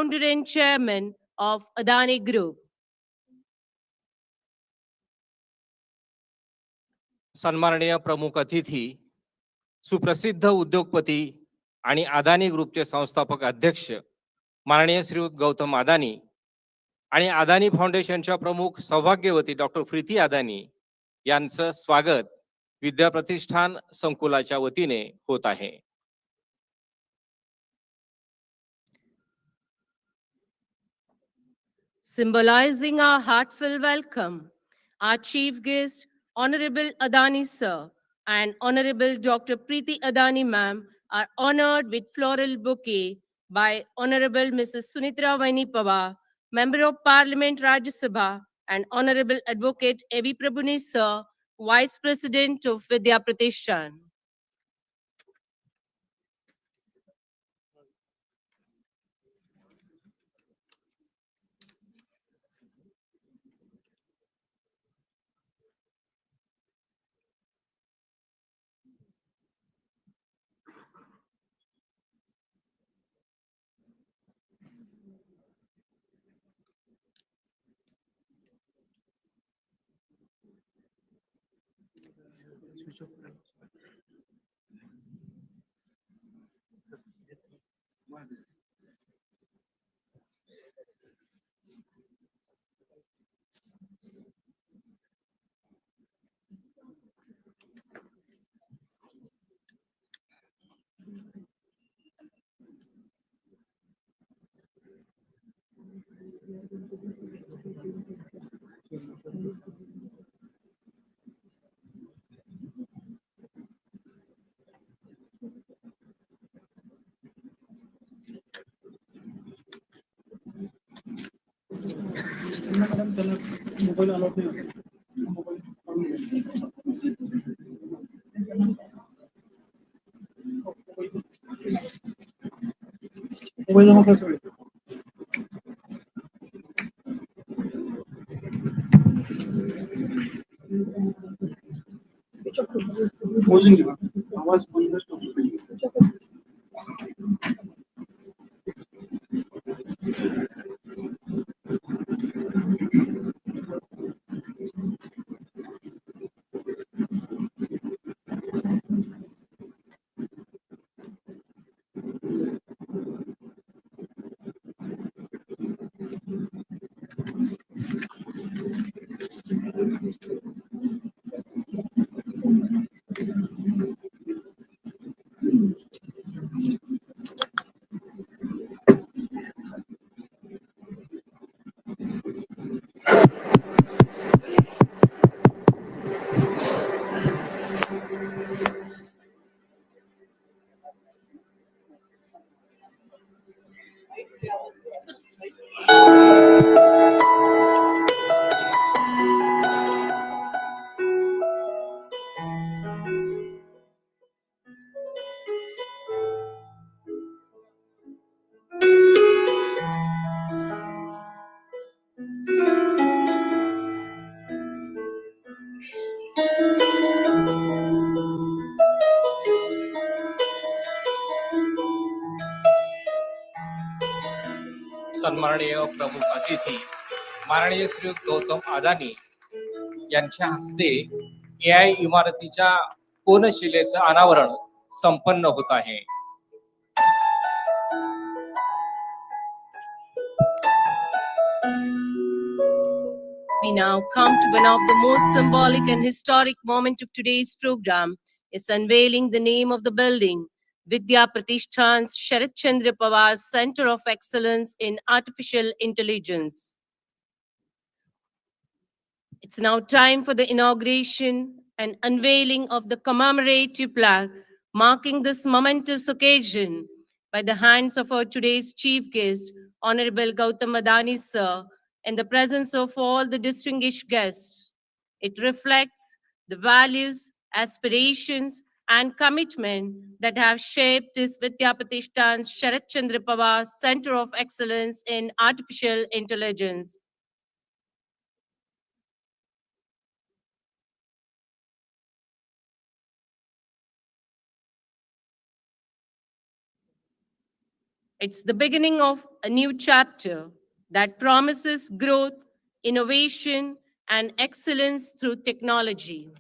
founder and chairman of Adani Group. सन्माननीय प्रमुख अतिथी, सुप्रसिद्ध उद्योगपती आणि अदानी ग्रुपचे संस्थापक अध्यक्ष माननीय श्रीयुत गौतम अदानी आणि अदानी फाउंडेशनच्या प्रमुख सौभाग्यवती डॉक्टर प्रीती अदानी यांचं स्वागत विद्या प्रतिष्ठान संकुलाच्या वतीने होत आहे. Symbolizing our heartfelt welcome, our chief guest, Honorable Adani Sir and Honorable Dr. Preeti Adani Ma'am are honored with floral bouquet by Honorable Mrs. Sunetra Pawar, Member of Parliament Rajya Sabha, and Honorable Advocate A.V. Prabhuni Sir, Vice President of Vidya Pratishthan. सन्माननीय प्रमुख अतिथी माननीय श्री गौतम अदानी यांच्या हस्ते AI इमारतीच्या कोनशिलेचं अनावरण संपन्न होत आहे. We now come to one of the most symbolic and historic moments of today's program, is unveiling the name of the building, Vidya Pratishthan's Sharad Pawar Center of Excellence in Artificial Intelligence. It's now time for the inauguration and unveiling of the commemorative plaque marking this momentous occasion by the hands of our today's chief guest, Honorable Gautam Adani Sir, in the presence of all the distinguished guests. It reflects the values, aspirations, and commitment that have shaped this Vidya Pratishthan's Sharad Pawar Center of Excellence in Artificial Intelligence. It's the beginning of a new chapter that promises growth, innovation, and excellence through technology.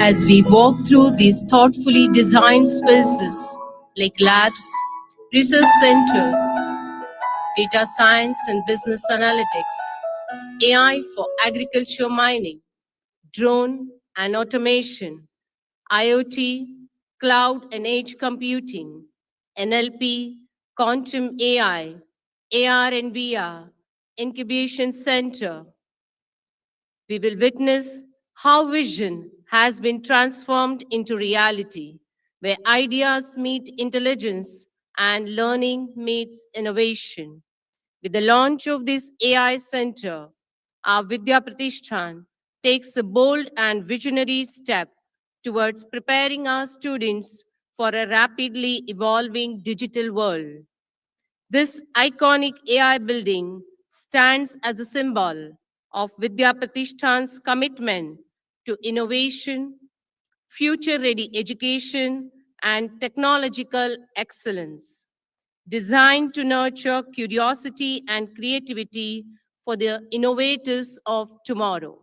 As we walk through these thoughtfully designed spaces like labs, research centers, data science and business analytics, AI for agriculture mining, drone and automation, IoT, cloud and edge computing, NLP, quantum AI, AR and VR, incubation center, we will witness how vision has been transformed into reality, where ideas meet intelligence and learning meets innovation. With the launch of this AI center, our Vidya Pratishthan takes a bold and visionary step towards preparing our students for a rapidly evolving digital world. This iconic AI building stands as a symbol of Vidya Pratishthan's commitment to innovation, future ready education, and technological excellence, designed to nurture curiosity and creativity for the innovators of tomorrow.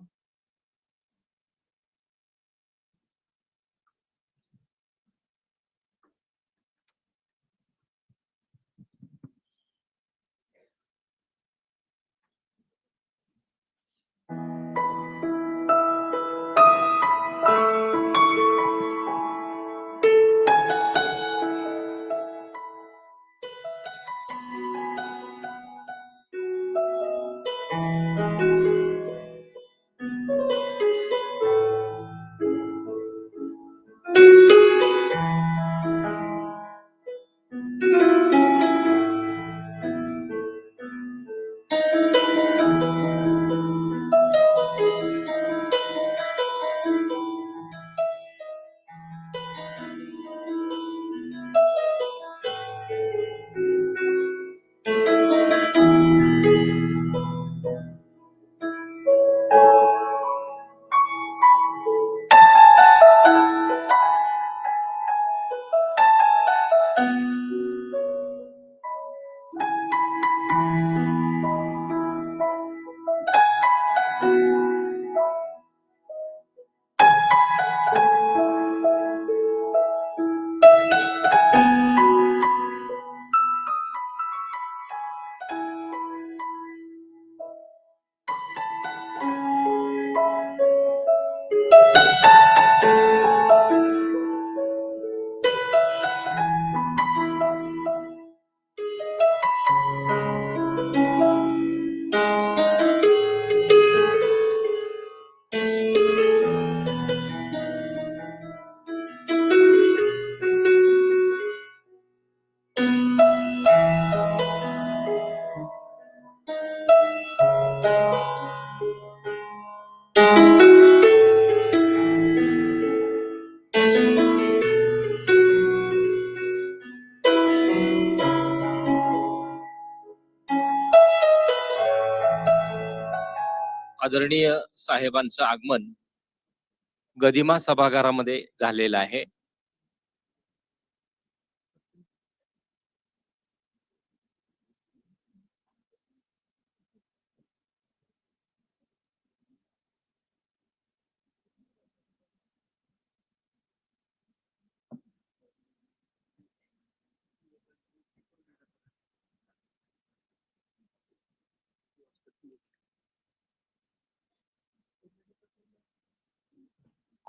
आदरणीय साहेबांचं आगमन गदिमा सभागृहामध्ये झालेलं आहे.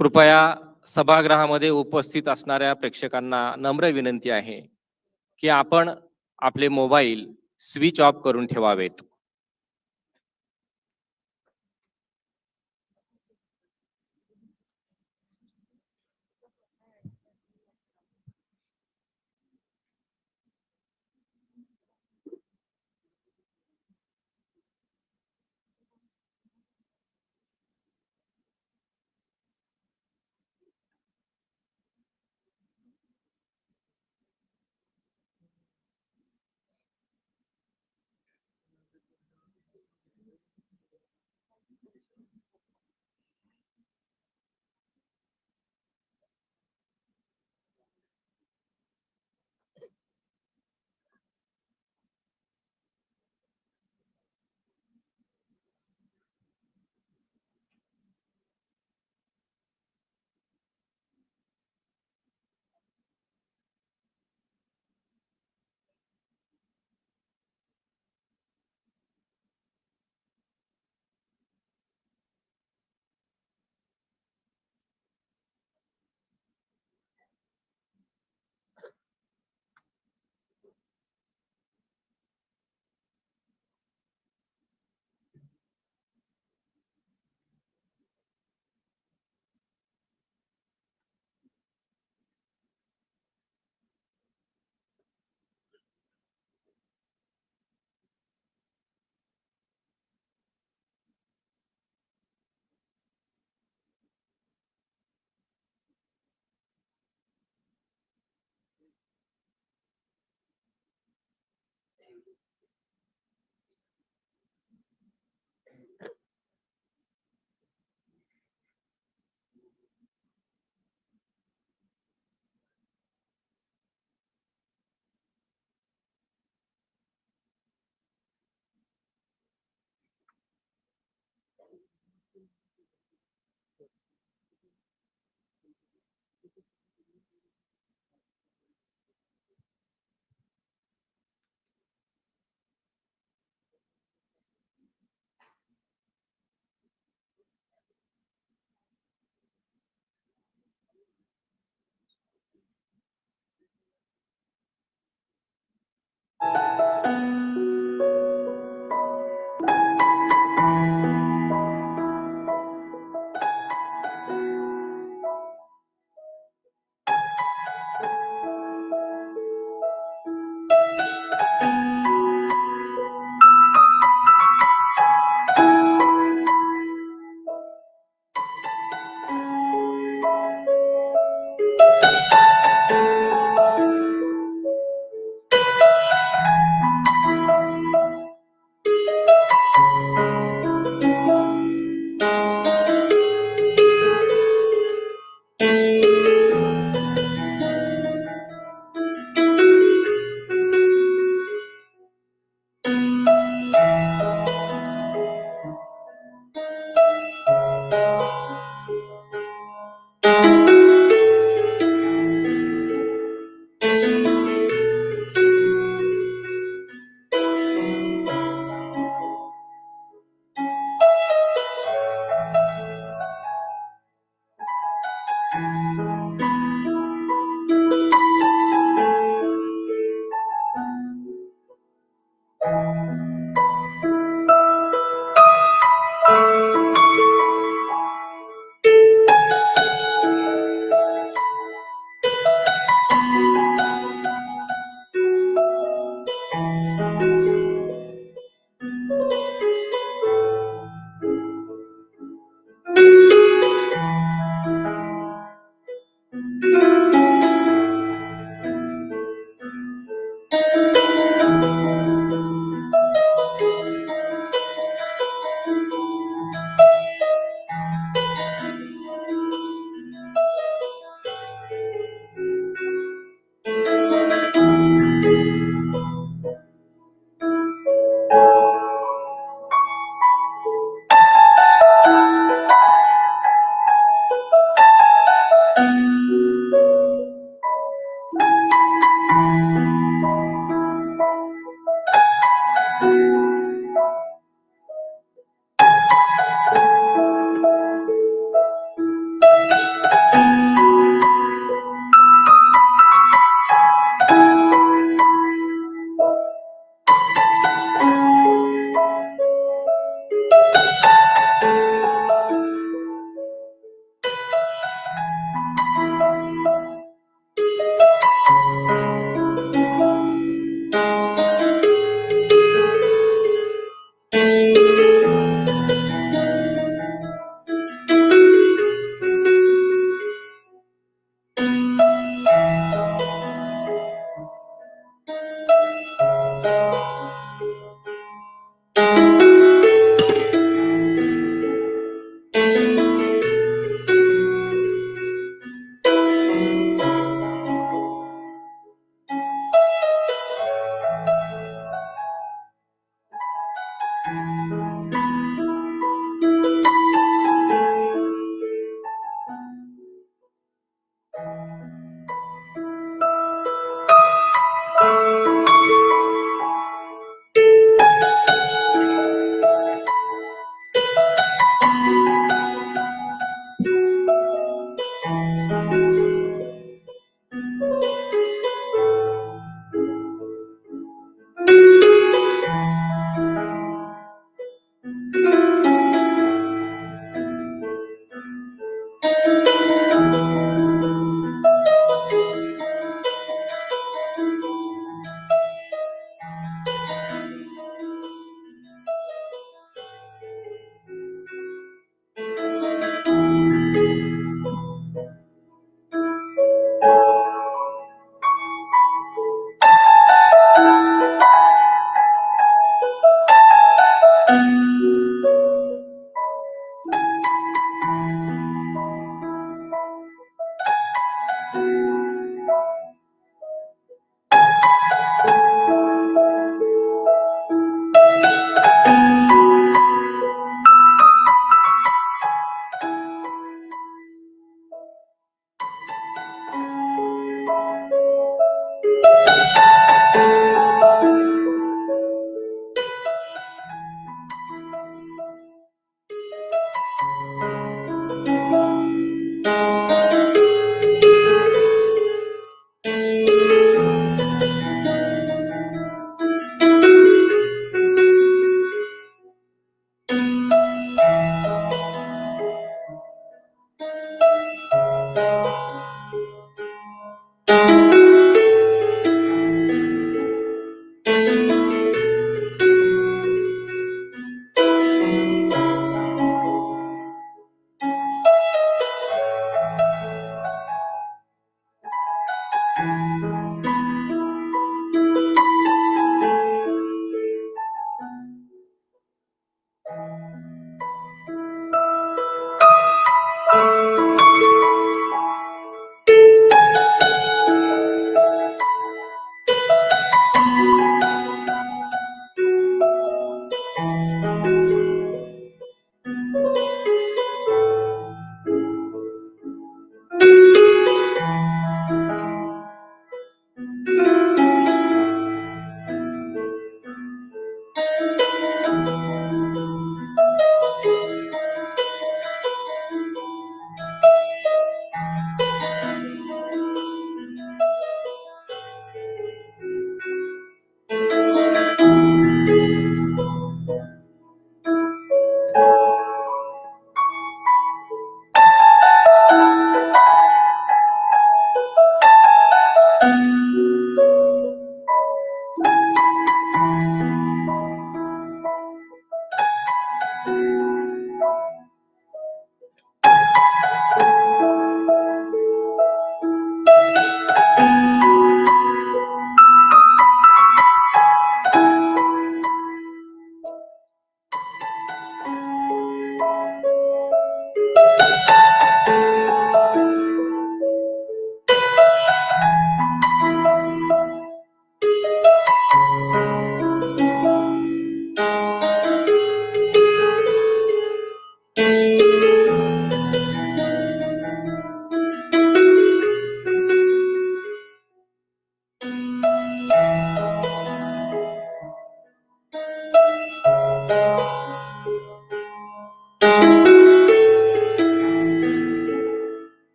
कृपया सभागृहामध्ये उपस्थित असणाऱ्या प्रेक्षकांना नम्र विनंती आहे की आपण आपले मोबाईल स्विच ऑफ करून ठेवावेत.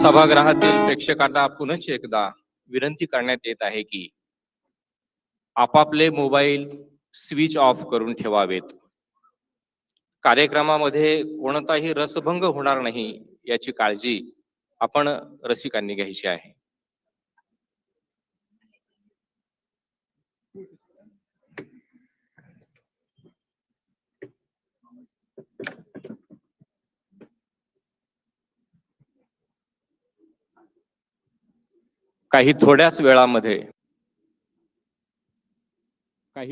सभागृहातील प्रेक्षकांना पुनश्च एकदा विनंती करण्यात येत आहे की आपापले मोबाईल स्विच ऑफ करून ठेवावेत. कार्यक्रमामध्ये कोणताही रसभंग होणार नाही याची काळजी आपण रसिकांनी घ्यायची आहे. काही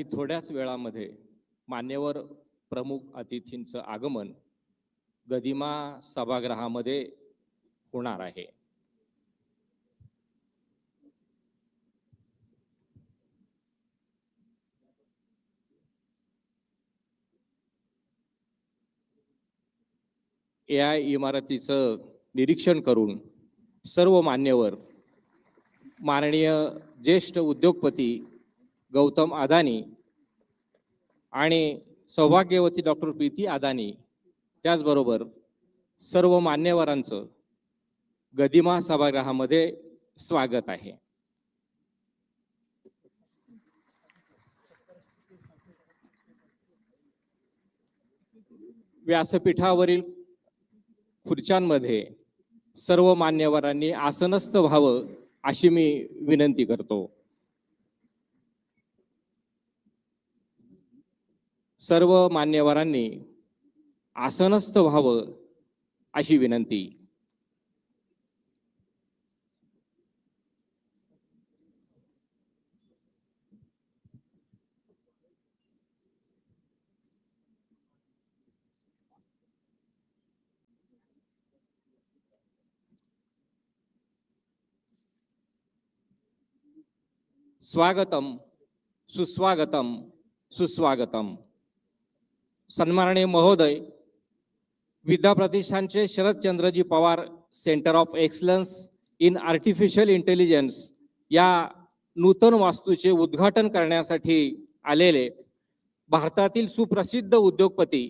थोड्याच वेळामध्ये मान्यवर प्रमुख अतिथींचं आगमन गदिमा सभागृहामध्ये होणार आहे. या इमारतीचं निरीक्षण करून सर्व मान्यवर माननीय ज्येष्ठ उद्योगपती गौतम अदानी आणि सौभाग्यवती डॉक्टर प्रीती अदानी त्याचबरोबर सर्व मान्यवरांचं गदिमा सभागृहामध्ये स्वागत आहे. व्यासपीठावरील खुर्च्यांमध्ये सर्व मान्यवरांनी आसनस्थ व्हावं अशी मी विनंती करतो. सर्व मान्यवरांनी आसनस्थ व्हावं अशी विनंती. स्वागतम, सुस्वागतम, सुस्वागतम. सन्माननीय महोदय, विद्या प्रतिष्ठानचे Sharadchandraji Pawar centre of excellence in artificial intelligence या नूतन वास्तूचे उद्घाटन करण्यासाठी आलेले भारतातील सुप्रसिद्ध उद्योगपती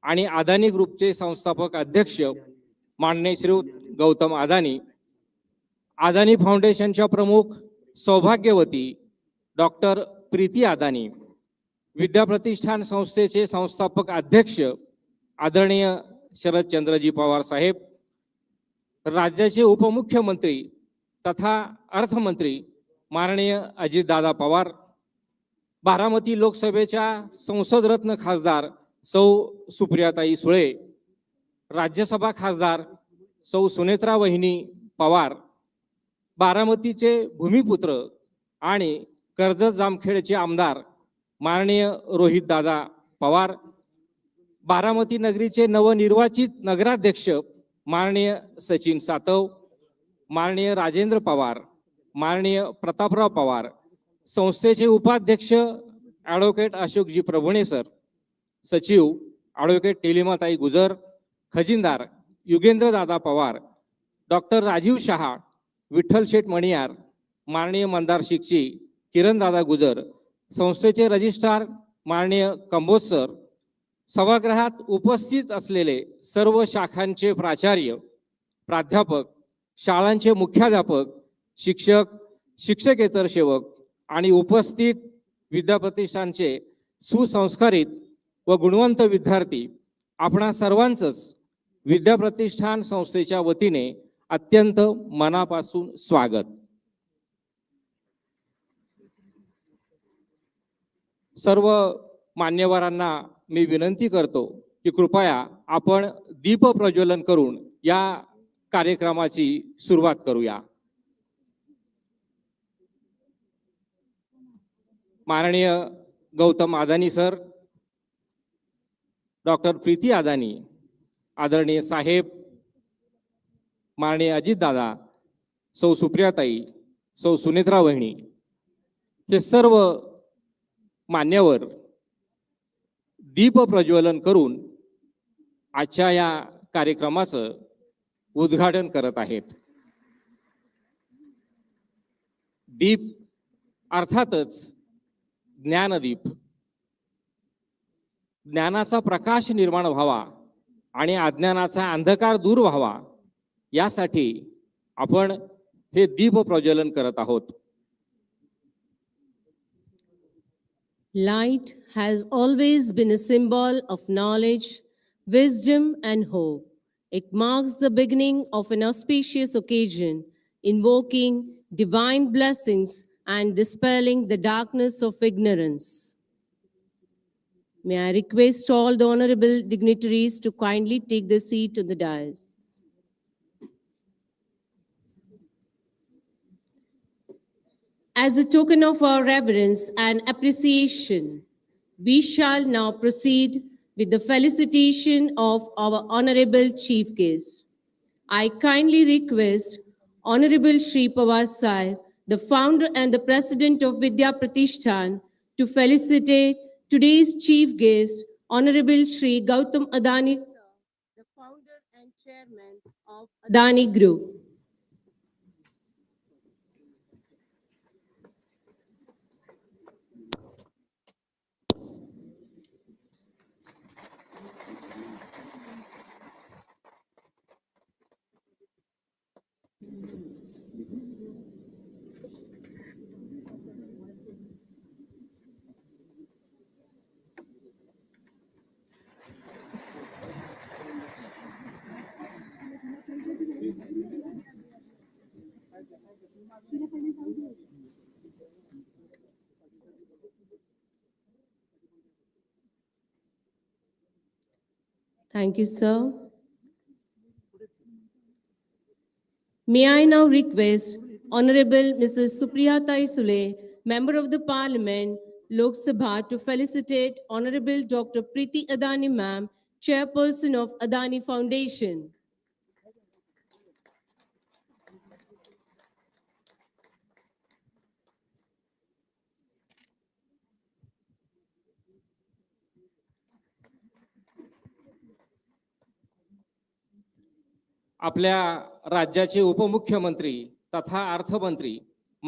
आणि अदानी ग्रुपचे संस्थापक अध्यक्ष माननीय श्री गौतम अदानी, अदानी फाउंडेशनच्या प्रमुख सौभाग्यवती डॉक्टर प्रीती अदानी, विद्या प्रतिष्ठान संस्थेचे संस्थापक अध्यक्ष आदरणीय शरदचंद्रजी पवार साहेब, राज्याचे उपमुख्यमंत्री तथा अर्थमंत्री माननीय अजितदादा पवार, बारामती लोकसभेच्या संसदरत्न खासदार सौ सुप्रियाताई सुळे, राज्यसभा खासदार सौ सुनेत्रा वहिनी पवार, बारामतीचे भूमिपुत्र आणि कर्जत जामखेडचे आमदार माननीय रोहितदादा पवार, बारामती नगरीचे नवनिर्वाचित नगराध्यक्ष माननीय सचिन सातव, माननीय राजेंद्र पवार, माननीय प्रतापराव पवार, संस्थेचे उपाध्यक्ष ॲडव्होकेट अशोकजी प्रभुणे सर, सचिव ॲडव्होकेट नीलिमाताई गुजर, खजिनदार युगेंद्रदादा पवार, डॉक्टर राजीव शहा, विठ्ठल शेठ मणियार, माननीय मंदार शिक्षी, किरणदादा गुजर, संस्थेचे रजिस्ट्रार माननीय कंबोज सर, सभागृहात उपस्थित असलेले सर्व शाखांचे प्राचार्य, प्राध्यापक, शाळांचे मुख्याध्यापक, शिक्षक, शिक्षकेतर सेवक आणि उपस्थित विद्या प्रतिष्ठानचे सुसंस्कारित व गुणवंत विद्यार्थी, आपणा सर्वांचंच विद्या प्रतिष्ठान संस्थेच्या वतीने अत्यंत मनापासून स्वागत. सर्व मान्यवरांना मी विनंती करतो की कृपया आपण दीप प्रज्वलन करून या कार्यक्रमाची सुरुवात करूया. माननीय गौतम अदानी सर, डॉक्टर प्रीती अदानी, आदरणीय साहेब, माननीय अजित दादा, सौ सुप्रियाताई, सौ सुनेत्रा वहिनी, हे सर्व मान्यवर दीप प्रज्वलन करून आजच्या या कार्यक्रमाचं उद्घाटन करत आहेत. दीप अर्थातच ज्ञानदीप, ज्ञानाचा प्रकाश निर्माण व्हावा आणि अज्ञानाचा अंधकार दूर व्हावा यासाठी आपण हे दीप प्रज्वलन करत आहोत. Light has always been a symbol of knowledge, wisdom, and hope. It marks the beginning of an auspicious occasion, invoking divine blessings and dispelling the darkness of ignorance. May I request all the honorable dignitaries to kindly take their seat on the dais. As a token of our reverence and appreciation, we shall now proceed with the felicitation of our honorable chief guest. I kindly request Honorable Shri Pawar Sahib, the founder and the president of Vidya Pratishthan, to felicitate today's chief guest, Honorable Shri Gautam Adani, the founder and chairman of Adani Group. Thank you, sir. May I now request Honorable Mrs. Supriya Sule, Member of the Parliament, Lok Sabha, to felicitate Honorable Dr. Preeti Adani Ma'am, Chairperson of Adani Foundation. आपल्या राज्याचे उपमुख्यमंत्री तथा अर्थमंत्री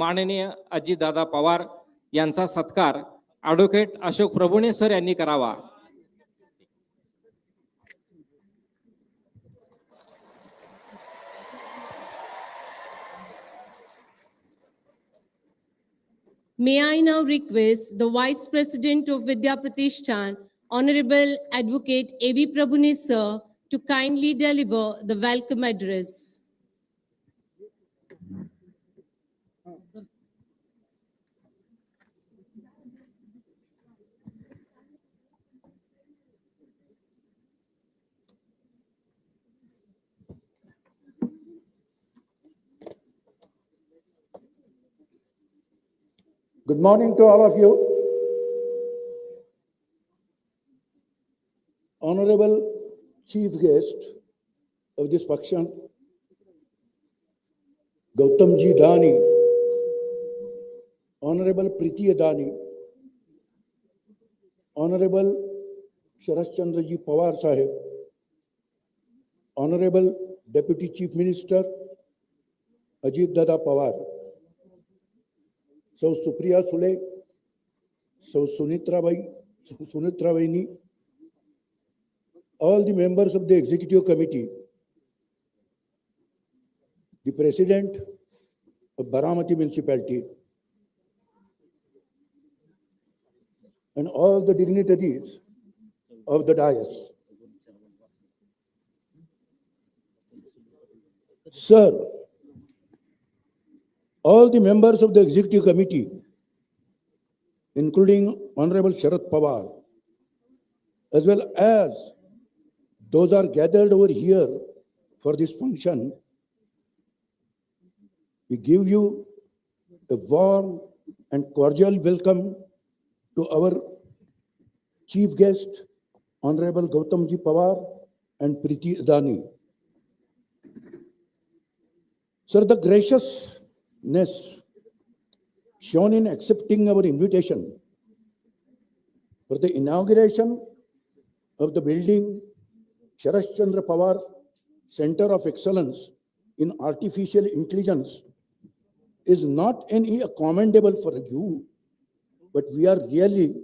माननीय अजितदादा पवार यांचा सत्कार advocate Ashok Prabhune sir यांनी करावा. May I now request the Vice President of Vidya Pratishthan, Honorable Advocate A.V. Prabhune sir, to kindly deliver the welcome address. Good morning to all of you. Honorable Chief Guest of this function, Gautam Adani, Honorable Vidya Adani, Honorable Sharad Pawar Sahib, Honorable Deputy Chief Minister Ajit Pawar, so Supriya Sule, so Sunetra Pawar, all the members of the Executive Committee, the President of Baramati Municipality, and all the dignitaries of the dais. Sir, all the members of the Executive Committee, including Honorable Sharad Pawar, as well as those are gathered over here for this function, we give you a warm and cordial welcome to our chief guest, Honorable Gautam Pawar and Vidya Adani. Sir, the graciousness shown in accepting our invitation for the inauguration of the building Sharad Pawar Center of Excellence in Artificial Intelligence is not only commendable for you, but we are really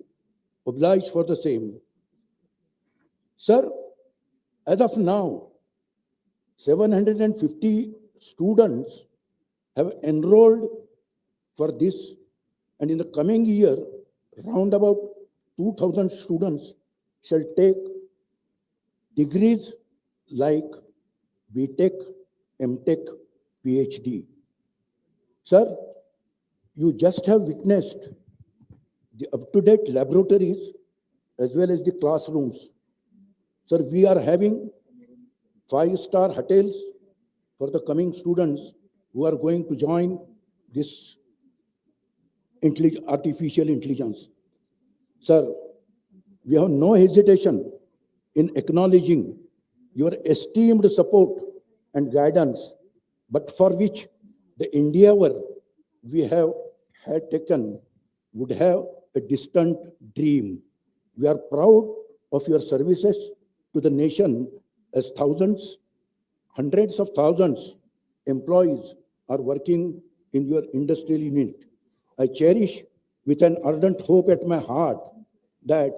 obliged for the same. Sir, as of now, 750 students have enrolled for this, and in the coming year, round about 2,000 students shall take degrees like BTech, MTech, PhD. Sir, you just have witnessed the up-to-date laboratories as well as the classrooms. Sir, we are having 5-star hotels for the coming students who are going to join this artificial intelligence. Sir, we have no hesitation in acknowledging your esteemed support and guidance, but for which the endeavor we have had taken would have a distant dream. We are proud of your services to the nation as thousands, hundreds of thousands employees are working in your industrial unit. I cherish with an ardent hope at my heart that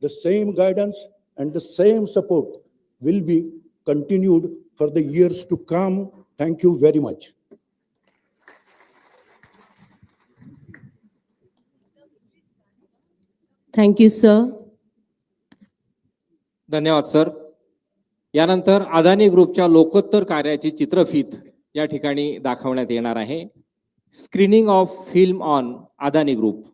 the same guidance and the same support will be continued for the years to come. Thank you very much. Thank you, sir. धन्यवाद sir. यानंतर अदानी ग्रुपच्या लोकोत्तर कार्याची चित्रफीत या ठिकाणी दाखवण्यात येणार आहे. Screening of film on Adani group.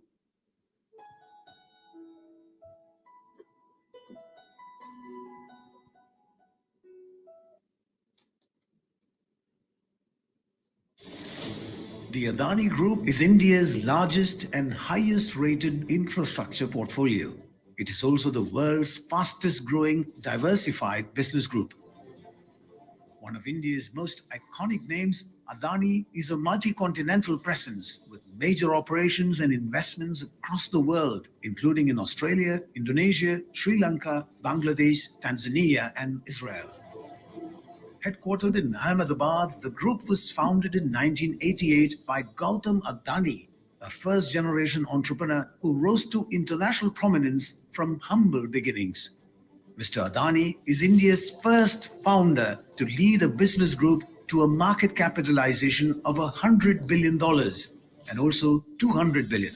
The Adani Group is India's largest and highest rated infrastructure portfolio. It is also the world's fastest growing diversified business group. One of India's most iconic names, Adani is a multi-continental presence with major operations and investments across the world, including in Australia, Indonesia, Sri Lanka, Bangladesh, Tanzania, and Israel. Headquartered in Ahmedabad, the group was founded in 1988 by Gautam Adani, a first-generation entrepreneur who rose to international prominence from humble beginnings. Mr. Adani is India's first founder to lead a business group to a market capitalization of $100 billion and also $200 billion.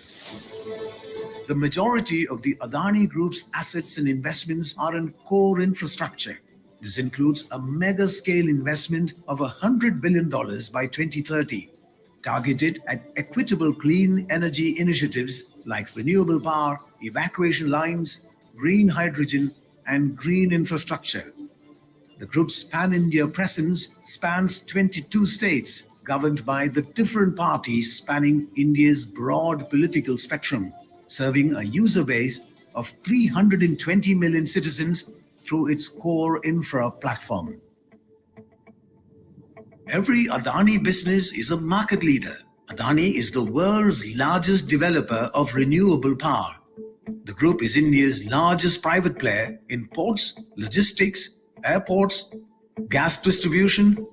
The majority of the Adani Group's assets and investments are in core infrastructure. This includes a mega-scale investment of $100 billion by 2030, targeted at equitable clean energy initiatives like renewable power, evacuation lines, green hydrogen, and green infrastructure. The group's pan-India presence spans 22 states, governed by the different parties spanning India's broad political spectrum, serving a user base of 320 million citizens through its core infra platform. Every Adani business is a market leader. Adani is the world's largest developer of renewable power. The group is India's largest private player in ports, logistics, airports, gas distribution,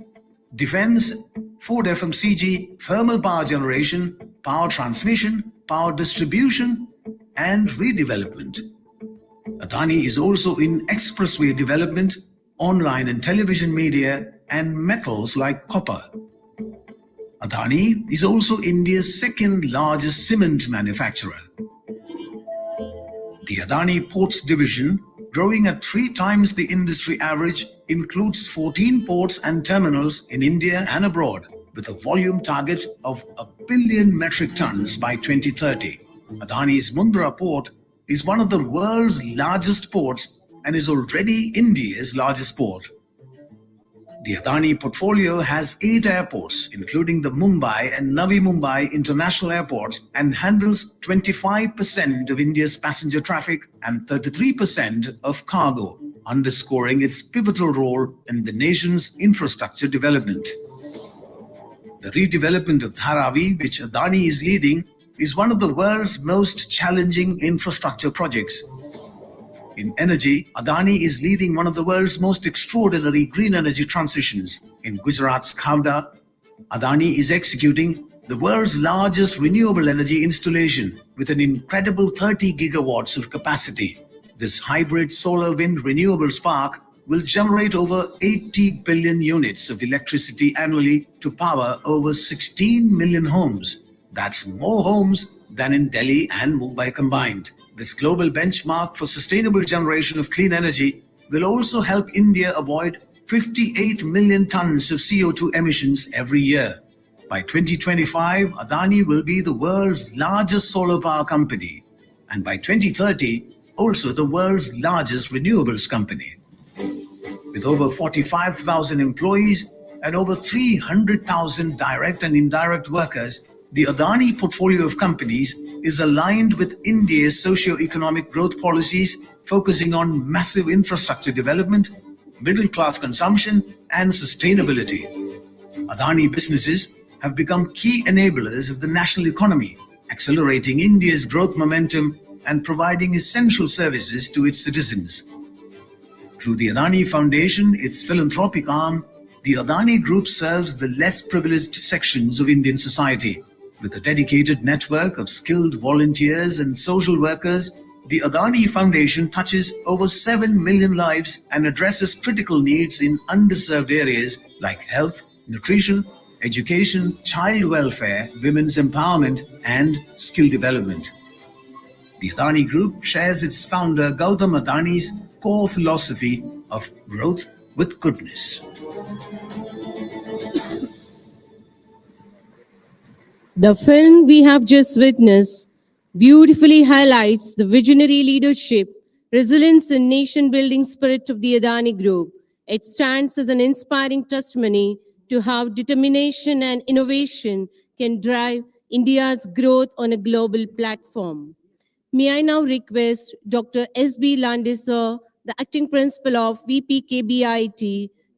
defense, food FMCG, thermal power generation, power transmission, power distribution, and redevelopment. Adani is also in expressway development, online and television media, and metals like copper. Adani is also India's second largest cement manufacturer. The Adani Ports division, growing at 3 times the industry average, includes 14 ports and terminals in India and abroad, with a volume target of 1 billion metric tons by 2030. Adani's Mundra port is one of the world's largest ports and is already India's largest port. The Adani portfolio has 8 airports, including the Mumbai and Navi Mumbai international airports, and handles 25% of India's passenger traffic and 33% of cargo, underscoring its pivotal role in the nation's infrastructure development. The redevelopment of Dharavi, which Adani is leading, is one of the world's most challenging infrastructure projects. In energy, Adani is leading one of the world's most extraordinary green energy transitions. In Gujarat's Khavda, Adani is executing the world's largest renewable energy installation with an incredible 30 gigawatts of capacity. This hybrid solar-wind renewable spark will generate over 80 billion units of electricity annually to power over 16 million homes. That's more homes than in Delhi and Mumbai combined. This global benchmark for sustainable generation of clean energy will also help India avoid 58 million tons of CO2 emissions every year. By 2025, Adani will be the world's largest solar power company, and by 2030, also the world's largest renewables company. With over 45,000 employees and over 300,000 direct and indirect workers, the Adani portfolio of companies is aligned with India's socio-economic growth policies, focusing on massive infrastructure development, middle-class consumption, and sustainability. Adani businesses have become key enablers of the national economy, accelerating India's growth momentum and providing essential services to its citizens. Through the Adani Foundation, its philanthropic arm, the Adani Group serves the less privileged sections of Indian society. With a dedicated network of skilled volunteers and social workers, the Adani Foundation touches over 7 million lives and addresses critical needs in underserved areas like health, nutrition, education, child welfare, women's empowerment, and skill development. The Adani Group shares its founder Gautam Adani's core philosophy of growth with goodness. The film we have just witnessed beautifully highlights the visionary leadership, resilience, and nation building spirit of the Adani Group. It stands as an inspiring testimony to how determination and innovation can drive India's growth on a global platform. May I now request Dr. S.B. Landesar, the acting principal of VP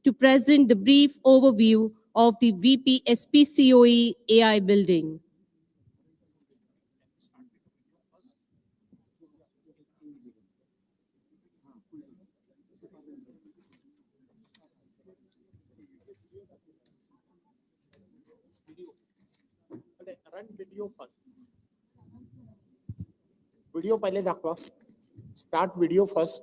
to present the brief overview of the VP SPCOE AI building. Run video first. Video पहिले दाखवा. Start video first.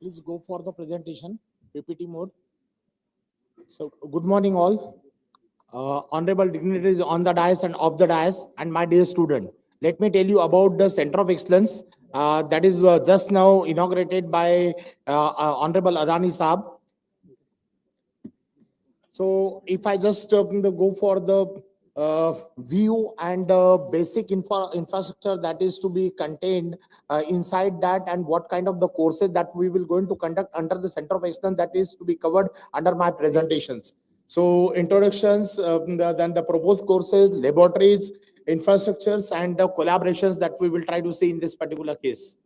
Please go for the presentation, PPT mode. So, good morning all. Honorable dignitaries on the dais and off the dais, and my dear student. Let me tell you about the Center of Excellence that is just now inaugurated by Honorable Adani Saab. So, if I just go for the view and basic infrastructure that is to be contained inside that, and what kind of the courses that we will going to conduct under the Center of Excellence that is to be covered under my presentations. So introductions, then the proposed courses, laboratories, infrastructures, and the collaborations that we will try to see in this particular case.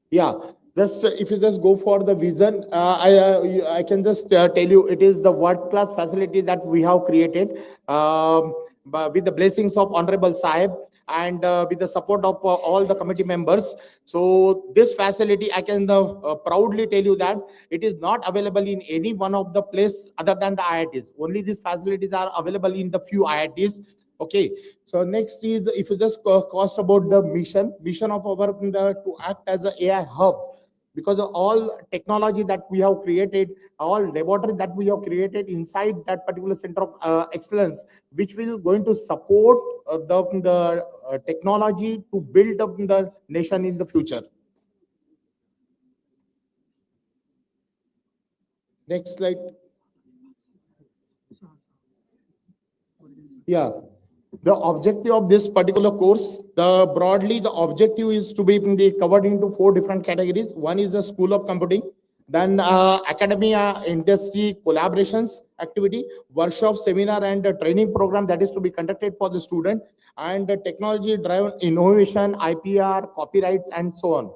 Yeah. Just if you just go for the vision, I can just tell you it is the world-class facility that we have created with the blessings of Honorable Sahib and with the support of all the committee members. So this facility, I can proudly tell you that it is not available in any one of the place other than the IITs. Only these facilities are available in the few IITs. Okay, so next is if you just cost about the mission of our to act as an AI hub, because of all technology that we have created, all laboratory that we have created inside that particular Center of Excellence, which will going to support the technology to build up the nation in the future. Next slide. Yeah. The objective of this particular course, broadly the objective is to be covered into 4 different categories. One is the School of Computing, then academia, industry, collaborations activity, workshop, seminar, and training program that is to be conducted for the student, and technology-driven innovation, IPR, copyrights, and so on.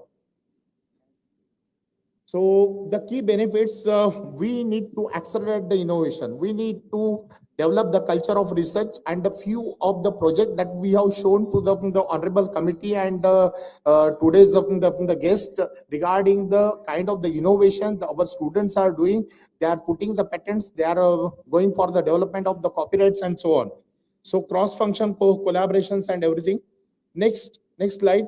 So the key benefits, we need to accelerate the innovation. We need to develop the culture of research, and a few of the project that we have shown to the honorable committee and today's the guest regarding the kind of the innovation that our students are doing. They are putting the patents, they are going for the development of the copyrights and so on. So cross-function collaborations and everything. Next slide.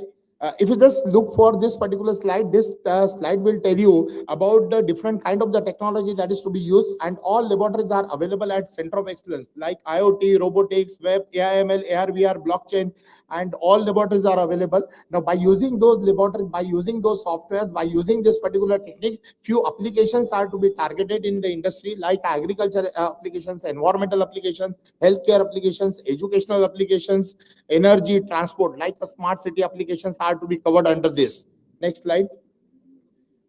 If you just look for this particular slide, this slide will tell you about the different kind of the technology that is to be used, and all laboratories are available at Center of Excellence like IoT, robotics, web, AIML, AR, VR, blockchain, and all laboratories are available. Now, by using those laboratories, by using those softwares, by using this particular technique, few applications are to be targeted in the industry like agriculture applications, environmental applications, healthcare applications, educational applications, energy, transport, like a smart city applications are to be covered under this. Next slide.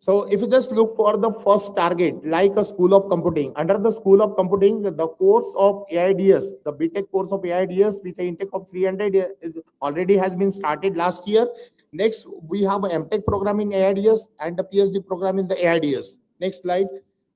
So if you just look for the first target, like a school of computing, under the school of computing, the course of AIDS, the BTech course of AIDS with an intake of 300 is already has been started last year. Next, we have a MTech program in AIDS and a PhD program in the AIDS. Next slide.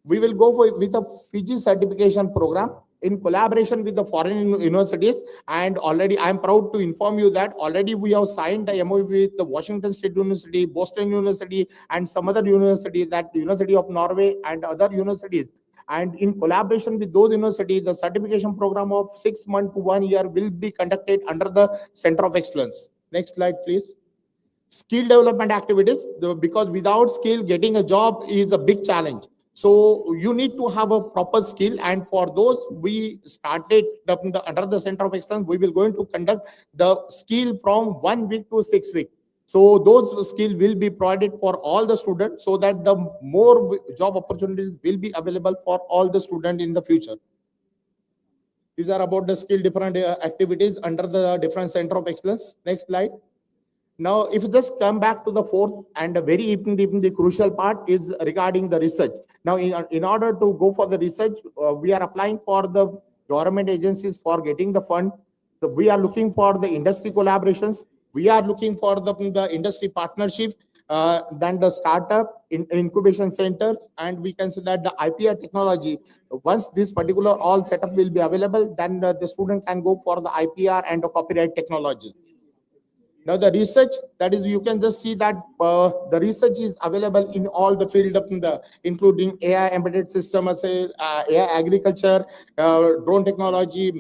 We will go for with a Fiji certification program in collaboration with the foreign universities. And already I am proud to inform you that already we have signed the MOU with the Washington State University, Boston University, and some other universities, that University of Norway and other universities. And in collaboration with those universities, the certification program of 6 months to 1 year will be conducted under the Center of Excellence. Next slide, please. Skill development activities, because without skill, getting a job is a big challenge. So you need to have a proper skill, and for those we started under the Center of Excellence, we will going to conduct the skill from 1 week to 6 weeks. So those skills will be provided for all the students, so that the more job opportunities will be available for all the students in the future. These are about the skill different activities under the different Center of Excellence. Next slide. Now, if you just come back to the fourth and a very the crucial part is regarding the research. Now, in order to go for the research, we are applying for the government agencies for getting the fund. So we are looking for the industry collaborations. We are looking for the industry partnership, then the startup incubation centers, and we can say that the IPR technology. Once this particular all setup will be available, then the student can go for the IPR and the copyright technology. Now the research, that is, you can just see that the research is available in all the field of including AI embedded system, AI agriculture, drone technology,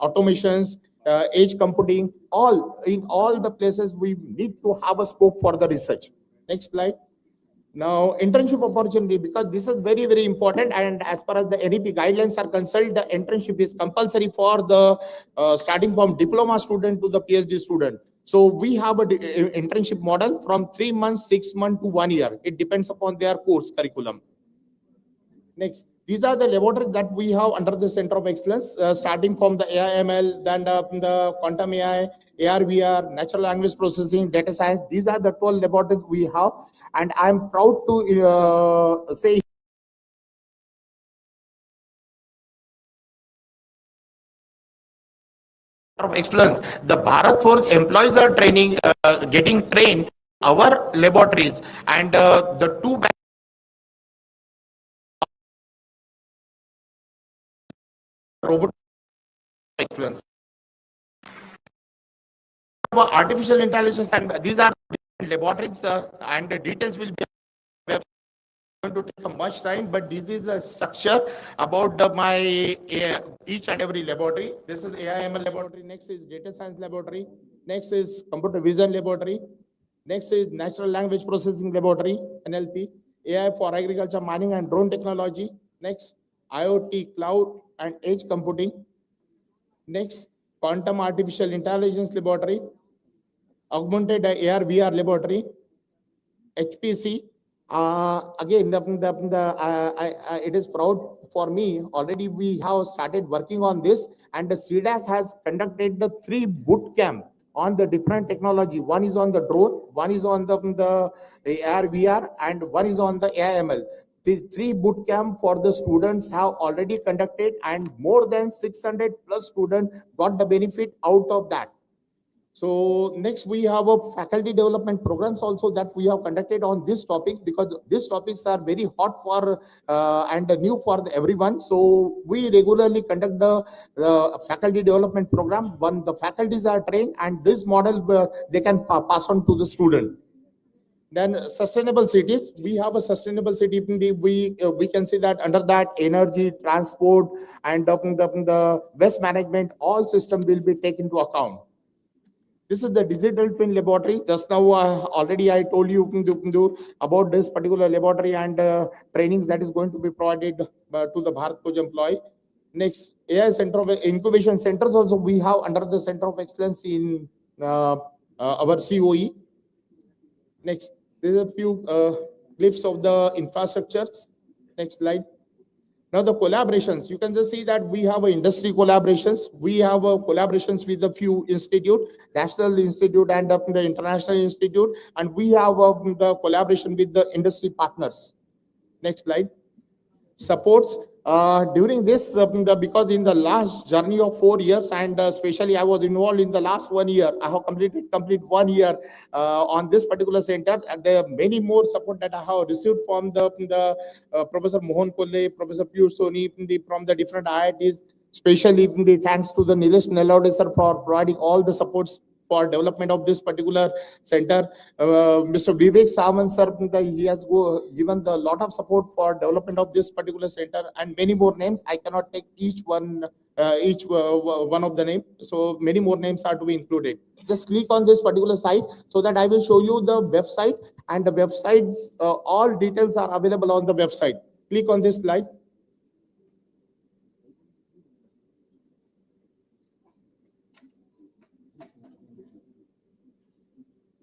automations, edge computing, all in all the places we need to have a scope for the research. Next slide. Now, internship opportunity, because this is very, very important. And as far as the NEP guidelines are concerned, the internship is compulsory for the starting from diploma student to the PhD student. So we have a internship model from 3 months, 6 months to 1 year. It depends upon their course curriculum. Next, these are the laboratories that we have under the Center of Excellence, starting from the AIML, then the quantum AI, AR/VR, natural language processing, data science. These are the 12 laboratories we have, and I am proud to say of excellence. The Bharat Force employees are training, getting trained our laboratories, and the two robot excellence. Artificial intelligence, and these are laboratories, and the details will be going to take much time, but this is the structure about my each and every laboratory. This is AIML laboratory. Next is data science laboratory. Next is computer vision laboratory. Next is natural language processing laboratory, NLP. AI for agriculture, mining, and drone technology. Next, IoT, cloud, and edge computing. Next, quantum artificial intelligence laboratory, augmented AR VR laboratory, HPC. Again, it is proud for me. Already we have started working on this, and the CDAC has conducted the 3 boot camp on the different technology. One is on the drone, one is on the AR VR, and one is on the AIML. The 3 boot camp for the students have already conducted, and more than 600 plus students got the benefit out of that. So next we have a faculty development programs also that we have conducted on this topic, because these topics are very hot for and new for everyone. So we regularly conduct the faculty development program when the faculties are trained, and this model they can pass on to the student. Then sustainable cities, we have a sustainable city. We can see that under that energy, transport, and the waste management, all system will be taken into account. This is the digital twin laboratory. Just now, already I told you about this particular laboratory and trainings that is going to be provided to the Bharat Poj employee. Next, AI Center of Incubation Centers also we have under the Center of Excellence in our COE. Next, there are a few clips of the infrastructures. Next slide. Now the collaborations, you can just see that we have industry collaborations. We have collaborations with a few institute, National Institute and the International Institute, and we have the collaboration with the industry partners. Next slide. Supports during this because in the last journey of 4 years, and especially I was involved in the last 1 year, I have complete 1 year on this particular center, and there are many more support that I have received from the Professor Mohan Kolle, Professor Piyush Soni, from the different IITs, especially thanks to the Nilesh Nellode sir for providing all the supports for development of this particular center. Mr. Vivek Samant sir, he has given the lot of support for development of this particular center, and many more names. I cannot take each one of the name. So many more names are to be included. Just click on this particular site so that I will show you the website, and the websites, all details are available on the website. Click on this slide.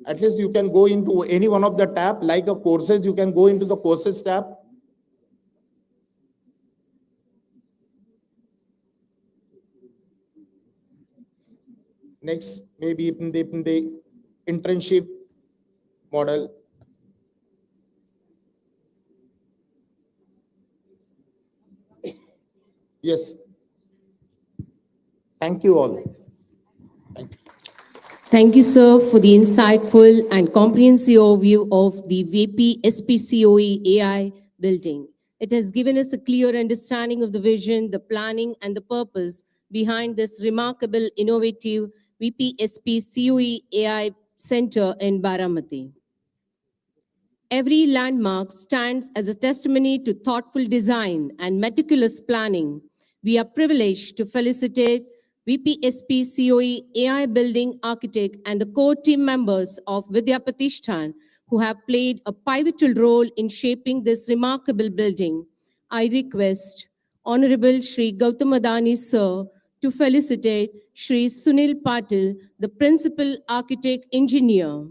At least you can go into any one of the tab, like a courses, you can go into the courses tab. Next, maybe in the internship model. Yes. Thank you all. Thank you. Thank you, sir, for the insightful and comprehensive overview of the VP SPCOE AI building. It has given us a clear understanding of the vision, the planning, and the purpose behind this remarkable, innovative VP SPCOE AI center in Baramati. Every landmark stands as a testimony to thoughtful design and meticulous planning. We are privileged to felicitate VPSP COE AI building architect and the core team members of Vidya Pratishthan who have played a pivotal role in shaping this remarkable building. I request Honorable Shri Gautam Adani sir to felicitate Shri Sunil Patil, the principal architect engineer.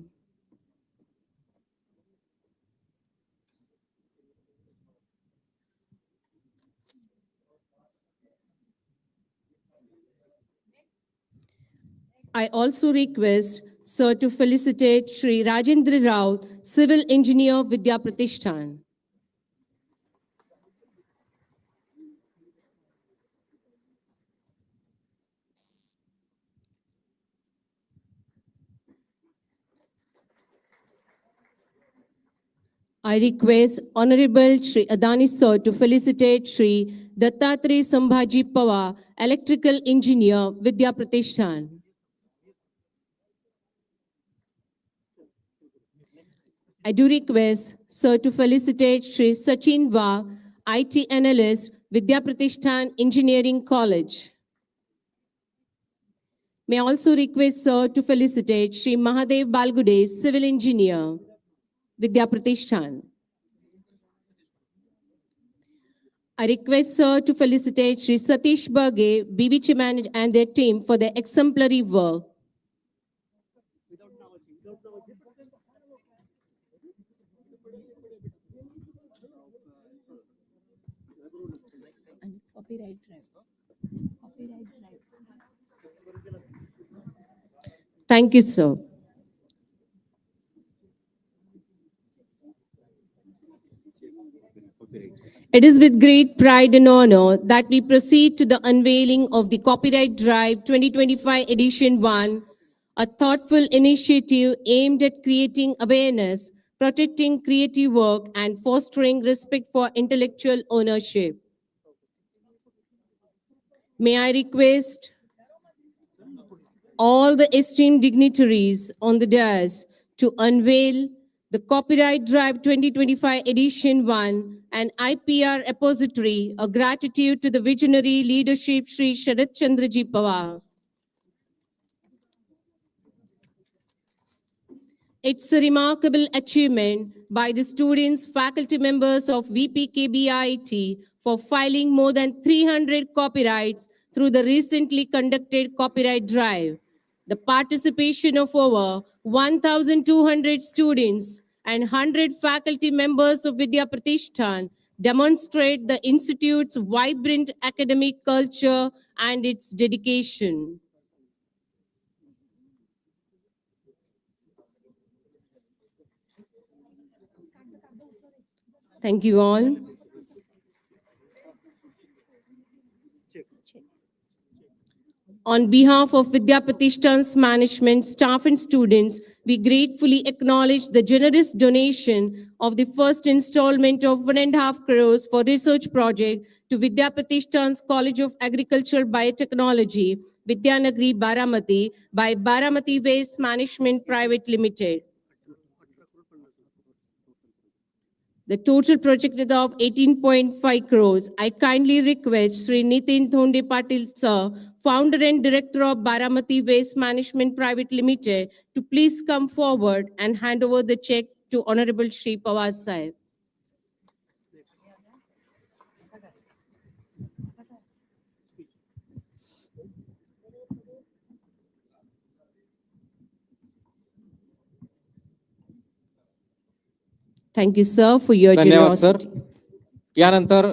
I also request Sir to felicitate Shri Rajendra Rao, Civil Engineer Vidya Pratishthan. I request Honorable Shri Adani Sir to felicitate Shri Dattatreya Sambhaji Pawar, Electrical Engineer Vidya Pratishthan. I do request Sir to felicitate Shri Sachin Va, IT Analyst, Vidya Pratishthan Engineering College. May I also request Sir to felicitate Shri Mahadev Balgude, Civil Engineer, Vidya Pratishthan. I request Sir to felicitate Shri Satish Baghe, BVC Manage and their team for their exemplary work. Thank you, sir. It is with great pride and honor that we proceed to the unveiling of the Copyright Drive 2025 Edition 1, a thoughtful initiative aimed at creating awareness, protecting creative work, and fostering respect for intellectual ownership. May I request all the esteemed dignitaries on the dais to unveil the Copyright Drive 2025 Edition 1 and IPR Repository, a gratitude to the visionary leadership Sri Sharad Chandraji Pawar. It's a remarkable achievement by the students, faculty members of VPKBIT for filing more than 300 copyrights through the recently conducted copyright drive. The participation of over 1,200 students and 100 faculty members of Vidya Pratishthan demonstrate the institute's vibrant academic culture and its dedication. Thank you all. On behalf of Vidya Pratishthan's management, staff and students, we gratefully acknowledge the generous donation of the first installment of 1.5 crores for research project to Vidya Pratishthan's College of Agriculture Biotechnology, Vidyanagri, Baramati by Baramati Waste Management Private Limited. The total project is of 18.5 crores. I kindly request Sri Nitin Thonde Patil sir, founder and director of Baramati Waste Management Private Limited, to please come forward and hand over the check to Honorable Shri Pawar Sahib. Thank you, sir, for your धन्यवाद sir. generosity. यानंतर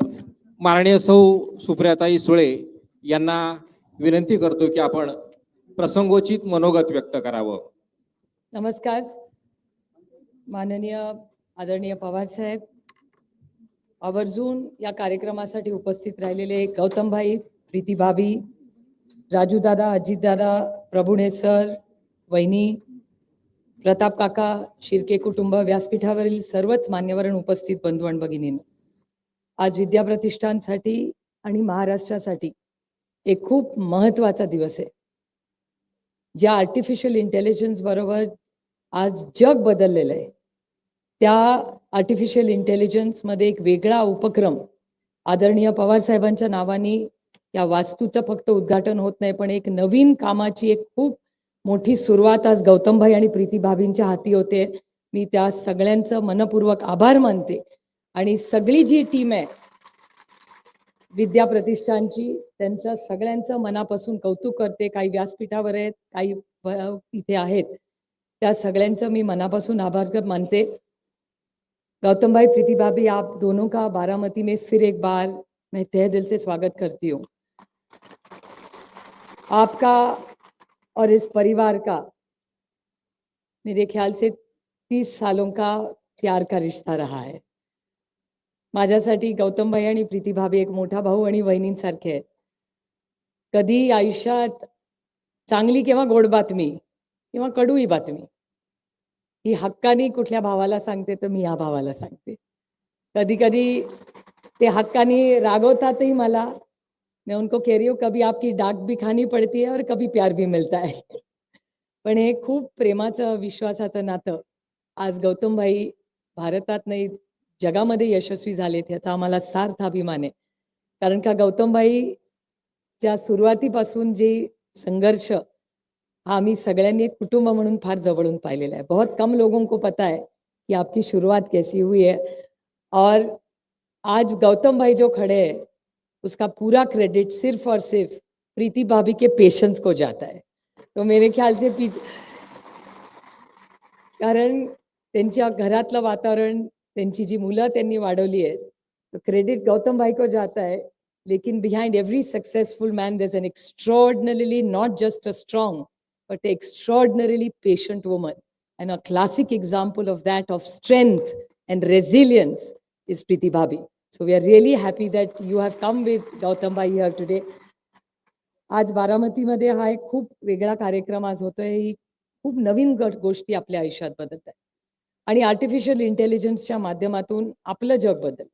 माननीय सौ सुप्रियाताई सुळे यांना विनंती करतो की आपण प्रसंगोचित मनोगत व्यक्त करावं. नमस्कार. माननीय आदरणीय पवार साहेब, आवर्जून या कार्यक्रमासाठी उपस्थित राहिलेले गौतमभाई, प्रीती भाभी, राजू दादा, अजित दादा, प्रभुणे सर, वहिनी, प्रताप काका, शिर्के कुटुंब, व्यासपीठावरील सर्वच मान्यवर उपस्थित बंधू आणि भगिनींनो, आज विद्या प्रतिष्ठानसाठी आणि महाराष्ट्रासाठी एक खूप महत्त्वाचा दिवस आहे. ज्या आर्टिफिशियल इंटेलिजन्स बरोबर आज जग बदललेलं आहे, त्या आर्टिफिशियल इंटेलिजन्स मध्ये एक वेगळा उपक्रम आदरणीय पवार साहेबांच्या नावाने या वास्तूचं फक्त उद्घाटन होत नाही, पण एक नवीन कामाची एक खूप मोठी सुरुवात आज गौतमभाई आणि प्रीती भाभींच्या हाती होते. मी त्या सगळ्यांचं मनपूर्वक आभार मानते आणि सगळी जी टीम आहे विद्या प्रतिष्ठानची, त्यांचं सगळ्यांचं मनापासून कौतुक करते. काही व्यासपीठावर आहेत, काही इथे आहेत, त्या सगळ्यांचं मी मनापासून आभार मानते. गौतम भाई, प्रीति भाभी, आप दोनों का बारामती में फिर एक बार मैं तहे दिल से स्वागत करती हूँ. आपका और इस परिवार का मेरे ख्याल से 30 सालों का प्यार का रिश्ता रहा है. माझ्यासाठी गौतम भाई आणि प्रीती भाभी एक मोठा भाऊ आणि बहिणींसारखे आहेत. कधी आयुष्यात चांगली किंवा गोड बातमी किंवा कडूही बातमी ही हक्कानी कुठल्या भावाला सांगते तर मी ह्या भावाला सांगते. कधी कधी ते हक्कानी रागवतातही मला. मैं उनको कह रही हूँ कभी आपकी डाक भी खानी पड़ती है और कभी प्यार भी मिलता है. पण हे खूप प्रेमाचं विश्वासाचं नातं आज गौतम भाई भारतात नाही जगामध्ये यशस्वी झालेत याचा आम्हाला सार्थ अभिमान आहे. कारण का गौतम भाई च्या सुरुवातीपासून जे संघर्ष हा आम्ही सगळ्यांनी एक कुटुंब म्हणून फार जवळून पाहिलेला है. बहुत कम लोगों को पता है कि आपकी शुरुआत कैसी हुई है और आज गौतम भाई जो खड़े हैं उसका पूरा क्रेडिट सिर्फ और सिर्फ प्रीति भाभी के पेशेंस को जाता है. तो मेरे ख्याल से कारण त्यांच्या घरातलं वातावरण, त्यांची जी मुलं त्यांनी वाढवली आहेत, तो क्रेडिट गौतम भाई को जाता है. लेकिन behind every successful man there's an extraordinarily not just a strong but an extraordinarily patient woman, and a classic example of that of strength and resilience is Priti Bhabhi. So we are really happy that you have come with Gautam Bhai here today. आज बारामती मध्ये हा एक खूप वेगळा कार्यक्रम आज होतोय. ही खूप नवीन गोष्टी आपल्या आयुष्यात बदलत आहेत आणि आर्टिफिशियल इंटेलिजन्सच्या माध्यमातून आपलं जग बदल.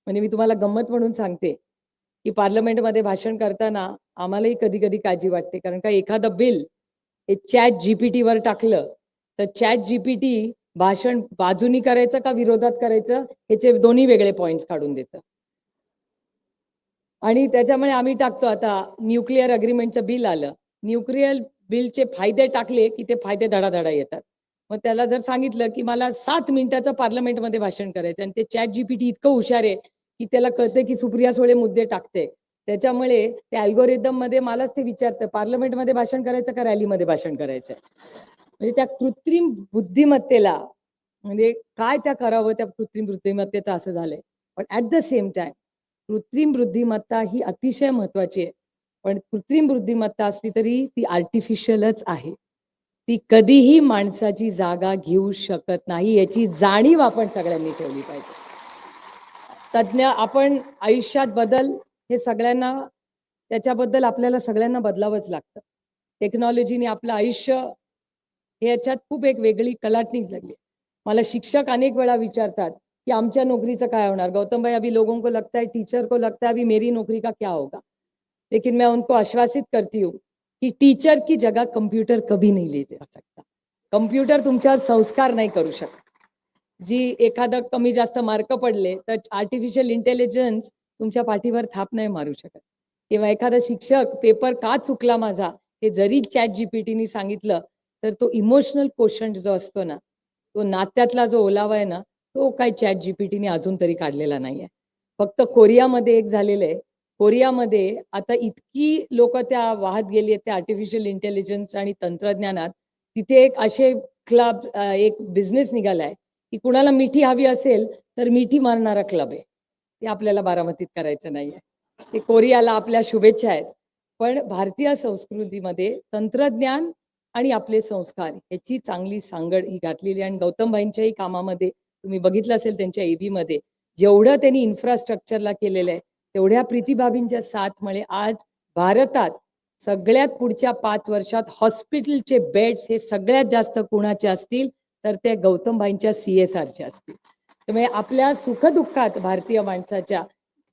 म्हणजे मी तुम्हाला गंमत म्हणून सांगते की पार्लमेंटमध्ये भाषण करताना आम्हालाही कधी कधी काळजी वाटते, कारण का एखादं बिल हे चॅट जीपीटीवर टाकलं तर चॅट जीपीटी भाषण बाजूनी करायचं का विरोधात करायचं ह्याचे दोन्ही वेगळे पॉइंट्स काढून देतं. आणि त्याच्यामुळे आम्ही टाकतो, आता न्यूक्लिअर अग्रीमेंटचं बिल आलं, न्यूक्लिअर बिलचे फायदे टाकले की ते फायदे धडाधडा येतात. मग त्याला जर सांगितलं की मला 7 मिनिटाचं पार्लमेंटमध्ये भाषण करायचं आणि ते चॅट जीपीटी इतकं हुशार आहे की त्याला कळतं की सुप्रिया सुळे मुद्दे टाकते, त्याच्यामुळे त्या अल्गोरिदममध्ये मलाच ते विचारतं पार्लमेंटमध्ये भाषण करायचं का रॅलीमध्ये भाषण करायचं. म्हणजे त्या कृत्रिम बुद्धिमत्तेला म्हणजे काय त्या करावं त्या कृत्रिम बुद्धिमत्तेचं असं झालंय. पण ॲट द सेम टाइम कृत्रिम बुद्धिमत्ता ही अतिशय महत्वाची आहे. पण कृत्रिम बुद्धिमत्ता असली तरी ती आर्टिफिशियलच आहे. ती कधीही माणसाची जागा घेऊ शकत नाही, याची जाणीव आपण सगळ्यांनी ठेवली पाहिजे. तज्ञ आपण आयुष्यात बदल हे सगळ्यांना, त्याच्याबद्दल आपल्याला सगळ्यांना बदलावंच लागतं. टेक्नॉलॉजीने आपलं आयुष्य हे याच्यात खूप एक वेगळी कलाटणी झाली. मला शिक्षक अनेक वेळा विचारतात कि आमच्या नौकरीचं काय होणार. गौतम भाई, अभी लोगों को लगता है, टीचर को लगता है अभी मेरी नौकरी का क्या होगा. लेकिन मैं उनको आश्वासित करती हूँ कि टीचर की जगह कंप्यूटर कभी नहीं ले जा सकता. कंप्यूटर तुमच्यावर संस्कार नाही करू शकत. जी एखादं कमी जास्त मार्क पडले तर आर्टिफिशियल इंटेलिजन्स तुमच्या पाठीवर थाप नाही मारू शकत. किंवा एखादा शिक्षक पेपर का चुकला माझा हे जरी चॅट जीपीटीने सांगितलं तर तो इमोशनल क्वेश्चन जो असतो ना, तो नात्यातला जो ओलावा आहे ना, तो काय चॅट जीपीटीने अजून तरी काढलेला नाहीये. फक्त कोरियामध्ये एक झालेलं आहे. कोरियामध्ये आता इतकी लोक त्या वाहत गेली आहेत त्या आर्टिफिशियल इंटेलिजन्स आणि तंत्रज्ञानात. तिथे एक असे क्लब, एक बिझनेस निघालाय की कुणाला मिठी हवी असेल तर मिठी मारणारा क्लब आहे. ते आपल्याला बारामतीत करायचं नाहीये. ते कोरियाला आपल्या शुभेच्छा आहेत. पण भारतीय संस्कृतीमध्ये तंत्रज्ञान आणि आपले संस्कार याची चांगली सांगड ही घातलेली. आणि गौतमभाईंच्याही कामामध्ये तुम्ही बघितलं असेल त्यांच्या एबी मध्ये जेवढं त्यांनी इन्फ्रास्ट्रक्चरला केलेलं आहे, तेवढ्या प्रीतीभाबींच्या साथमुळे आज भारतात सगळ्यात पुढच्या 5 वर्षात हॉस्पिटलचे बेड्स हे सगळ्यात जास्त कुणाचे असतील तर ते गौतमभाईंच्या CSRचे असतील. त्यामुळे आपल्या सुखदुःखात भारतीय माणसाच्या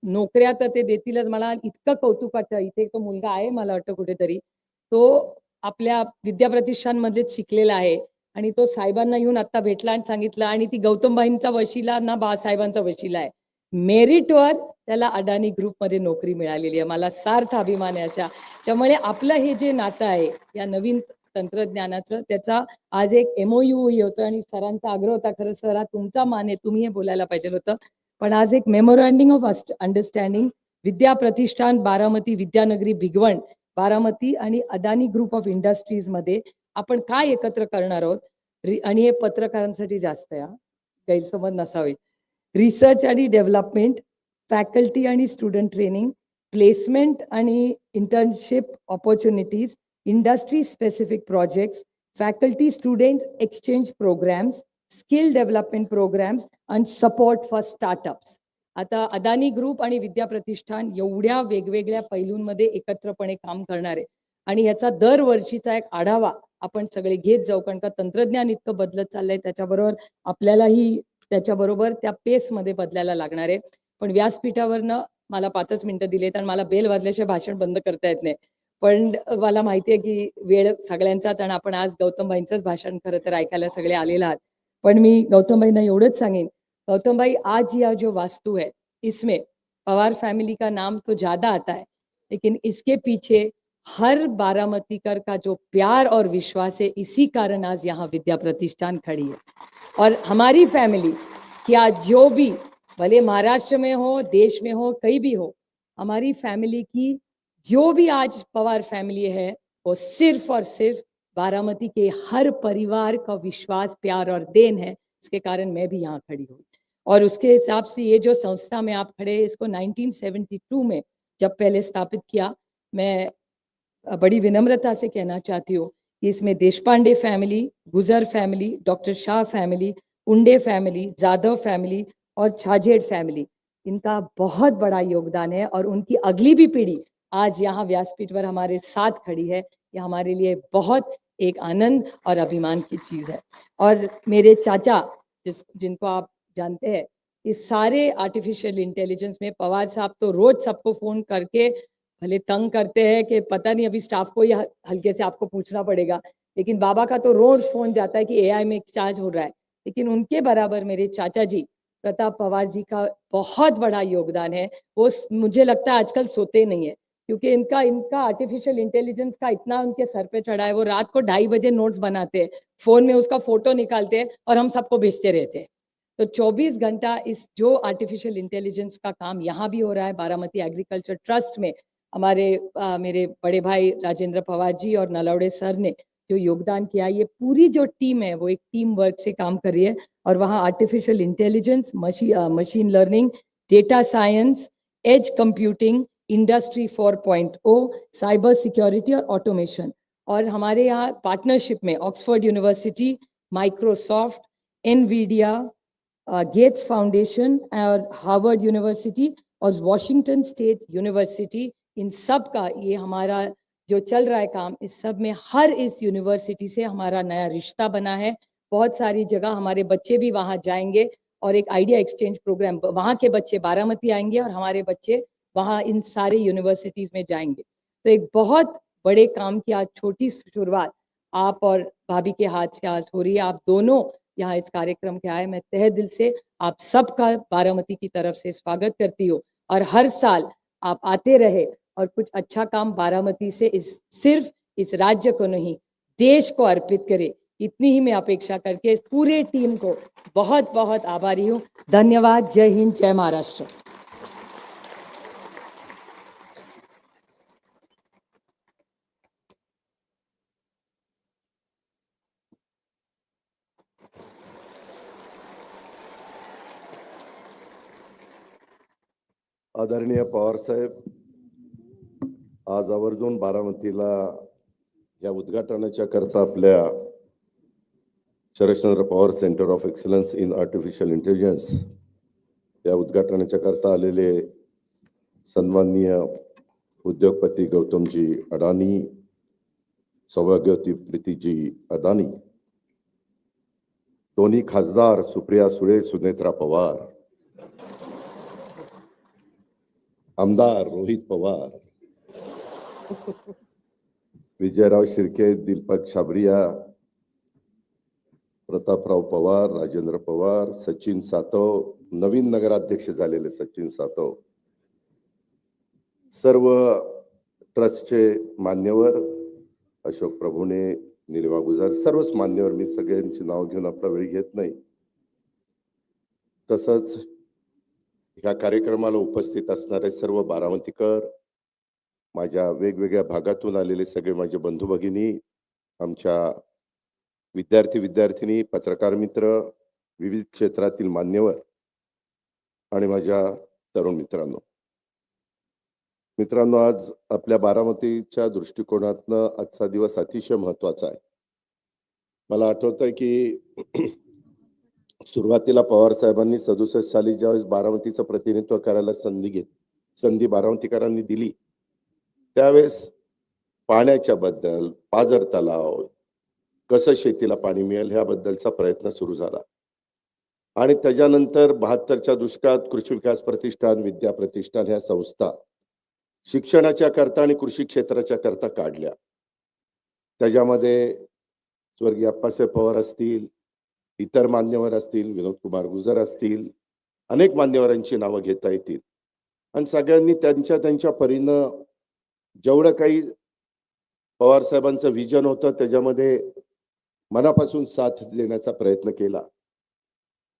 नोकऱ्या तर ते देतीलच. मला इतकं कौतुक वाटतं, इथे तो मुलगा आहे मला वाटतं कुठेतरी, तो आपल्या विद्या प्रतिष्ठान मध्येच शिकलेला आहे आणि तो साहेबांना येऊन आता भेटला आणि सांगितलं, आणि ती गौतमबाईंचा वशिला ना बाळासाहेबांचा वशिला आहे, मेरिटवर त्याला अडानी ग्रुपमध्ये नोकरी मिळालेली आहे. मला सार्थ अभिमान आहे अशा. त्यामुळे आपलं हे जे नातं आहे या नवीन तंत्रज्ञानाचं, त्याचा आज एक MOU होतं आणि सरांचा आग्रह होता, खरं सर तुमचा मान आहे, तुम्ही हे बोलायला पाहिजे होतं. पण आज एक मेमोरँडिंग ऑफ अंडरस्टँडिंग विद्या प्रतिष्ठान बारामती, विद्यानगरी भिगवण बारामती आणि अदानी ग्रुप ऑफ इंडस्ट्रीज मध्ये आपण काय एकत्र करणार आहोत. आणि हे पत्रकारांसाठी जास्त आहे, गैरसमज नसावे. रिसर्च आणि डेव्हलपमेंट, फॅकल्टी आणि स्टुडंट ट्रेनिंग, प्लेसमेंट आणि internship opportunities, industry specific projects, faculty student exchange programmes, skill development programmes आणि सपोर्ट फॉर स्टार्टअप्स. आता अदानी ग्रुप आणि विद्या प्रतिष्ठान एवढ्या वेगवेगळ्या पैलूंमध्ये एकत्रपणे काम करणार आहे आणि ह्याचा दरवर्षीचा एक आढावा आपण सगळे घेत जाऊ, कारण का तंत्रज्ञान इतकं बदलत चाललंय, त्याच्याबरोबर आपल्यालाही त्याच्याबरोबर त्या पेसमध्ये बदलायला लागणार आहे. पण व्यासपीठावरनं मला 5 मिनिटं दिलेत आणि मला बेल वाजल्याशिवाय भाषण बंद करता येत नाही. पण मला माहिती आहे की वेळ सगळ्यांचाच आणि आपण आज गौतमभाईंचंच भाषण खरं तर ऐकायला सगळे आलेला आहात. पण मी गौतमभाईंना एवढंच सांगेन, गौतम भाई आज यह जो वास्तु है इसमें पवार फैमिली का नाम तो ज्यादा आता है, लेकिन इसके पीछे हर बारामतीकर का जो प्यार और विश्वास है, इसी कारण आज यहाँ विद्या प्रतिष्ठान खड़ी है. और हमारी फैमिली क्या जो भी भले महाराष्ट्र में हो, देश में हो, कहीं भी हो, हमारी फैमिली की जो भी आज पवार फैमिली है वो सिर्फ और सिर्फ बारामती के हर परिवार का विश्वास, प्यार और देन है. इसके कारण मैं भी यहाँ खड़ी हूँ. और उसके हिसाब से ये जो संस्था में आप खड़े, इसको 1972 में जब पहले स्थापित किया, मैं बड़ी विनम्रता से कहना चाहती हूँ कि इसमें देशपांडे फैमिली, गुजर फैमिली, डॉक्टर शाह फैमिली, उंडे फैमिली, जाधव फैमिली और छाजेड़ फैमिली, इनका बहुत बड़ा योगदान है. और उनकी अगली भी पीढ़ी आज यहाँ व्यासपीठ पर हमारे साथ खड़ी है. ये हमारे लिए बहुत एक आनंद और अभिमान की चीज़ है। और मेरे चाचा जिनको आप जानते हैं, इस सारे आर्टिफिशियल इंटेलिजेंस में पवार साहब तो रोज सबको फोन करके भले तंग करते हैं कि पता नहीं, अभी स्टाफ को या हल्के से आपको पूछना पड़ेगा, लेकिन बाबा का तो रोज फोन जाता है कि एआई में चार्ज हो रहा है। लेकिन उनके बराबर मेरे चाचा जी प्रताप पवार जी का बहुत बड़ा योगदान है। वो मुझे लगता है आजकल सोते नहीं है, क्योंकि इनका इनका आर्टिफिशियल इंटेलिजेंस का इतना उनके सर पे चढ़ा है। वो रात को 2:30 बजे नोट्स बनाते हैं, फोन में उसका फोटो निकालते हैं और हम सबको भेजते रहते हैं। तो 24 घंटा इस जो आर्टिफिशियल इंटेलिजेंस का काम यहाँ भी हो रहा है बारामती एग्रीकल्चर ट्रस्ट में, हमारे मेरे बड़े भाई राजेंद्र पवार जी और नलौड़े सर ने जो योगदान किया, ये पूरी जो टीम है वो एक टीम वर्क से काम कर रही है। और वहाँ artificial intelligence, machine learning, data science, edge computing, industry 4.0, cyber security और ऑटोमेशन। और हमारे यहाँ पार्टनरशिप में Oxford university, Microsoft, Nvidia, Gates foundation और हार्वर्ड यूनिवर्सिटी और वॉशिंगटन स्टेट यूनिवर्सिटी, इन सब का ये हमारा जो चल रहा है काम, इस सब में हर इस यूनिवर्सिटी से हमारा नया रिश्ता बना है। बहुत सारी जगह हमारे बच्चे भी वहाँ जाएंगे और एक आइडिया एक्सचेंज प्रोग्राम, वहाँ के बच्चे बारामती आएंगे और हमारे बच्चे वहाँ इन सारे यूनिवर्सिटीज में जाएंगे। तो एक बहुत बड़े काम की आज छोटी शुरुआत आप और भाभी के हाथ से आज हो रही है। आप दोनों यहाँ इस कार्यक्रम के आए, मैं तहे दिल से आप सबका बारामती की तरफ से स्वागत करती हूँ। और हर साल आप आते रहे और कुछ अच्छा काम बारामती से सिर्फ इस राज्य को नहीं, देश को अर्पित करे, इतनी ही मैं अपेक्षा करके इस पूरे टीम को बहुत बहुत आभारी हूँ। धन्यवाद। जय हिंद, जय महाराष्ट्र। आदरणीय पवार साहेब, आज आवर्जून बारामतीला या उद्घाटनाच्या करता आपल्या Sharadchandra Pawar centre of excellence in artificial intelligence या उद्घाटनाच्या करता आलेले सन्माननीय उद्योगपती गौतमजी अडानी, सौभाग्यवती प्रीतीजी अदानी, दोन्ही खासदार सुप्रिया सुळे, सुनेत्रा पवार, आमदार रोहित पवार, विजयराव शिर्के, दीपक छाबरिया, प्रतापराव पवार, राजेंद्र पवार, सचिन सातव, नवीन नगराध्यक्ष झालेले सचिन सातव, सर्व ट्रस्टचे मान्यवर, अशोक प्रभुने, निलिमा गुजर, सर्वच मान्यवर, मी सगळ्यांची नाव घेऊन आपला वेळ घेत नाही। तसंच या कार्यक्रमाला उपस्थित असणारे सर्व बारामतीकर, माझ्या वेगवेगळ्या भागातून आलेले सगळे माझे बंधू भगिनी, आमच्या विद्यार्थी विद्यार्थिनी, पत्रकार मित्र, विविध क्षेत्रातील मान्यवर आणि माझ्या तरुण मित्रांनो, आज आपल्या बारामतीच्या दृष्टिकोनातनं आजचा दिवस अतिशय महत्वाचा आहे। मला आठवतंय की सुरुवातीला पवार साहेबांनी 67 साली ज्यावेळेस बारामतीचं प्रतिनिधित्व करायला संधी बारामतीकरांनी दिली, त्यावेळेस पाण्याच्या बद्दल, पाझर तलाव, कसं शेतीला पाणी मिळेल ह्याबद्दलचा प्रयत्न सुरू झाला। आणि त्याच्यानंतर 72च्या दुष्काळात कृषी विकास प्रतिष्ठान, विद्या प्रतिष्ठान ह्या संस्था शिक्षणाच्या करता आणि कृषी क्षेत्राच्या करता काढल्या। त्याच्यामध्ये स्वर्गीय अप्पासाहेब पवार असतील, इतर मान्यवर असतील, विनोद कुमार गुजर असतील, अनेक मान्यवरांची नावं घेता येतील आणि सगळ्यांनी त्यांच्या परीनं जेवढं काही पवार साहेबांचं विजन होतं त्याच्यामध्ये मनापासून साथ देण्याचा प्रयत्न केला।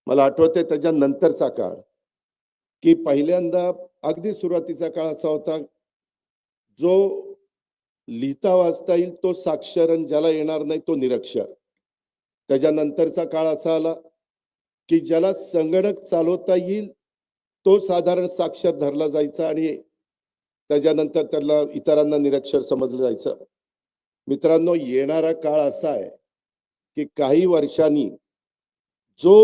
मला आठवते त्याच्यानंतरचा काळ की पहिल्यांदा अगदी सुरुवातीचा काळ असा होता, जो लिहिता वाचता येईल तो साक्षर आणि ज्याला येणार नाही तो निरक्षर। त्याच्यानंतरचा काळ असा आला की ज्याला संगणक चालवता येईल तो साधारण साक्षर धरला जायचा आणि त्याच्यानंतर त्याला इतरांना निरक्षर समजलं जायचं। मित्रांनो, येणारा काळ असा आहे की काही वर्षांनी जो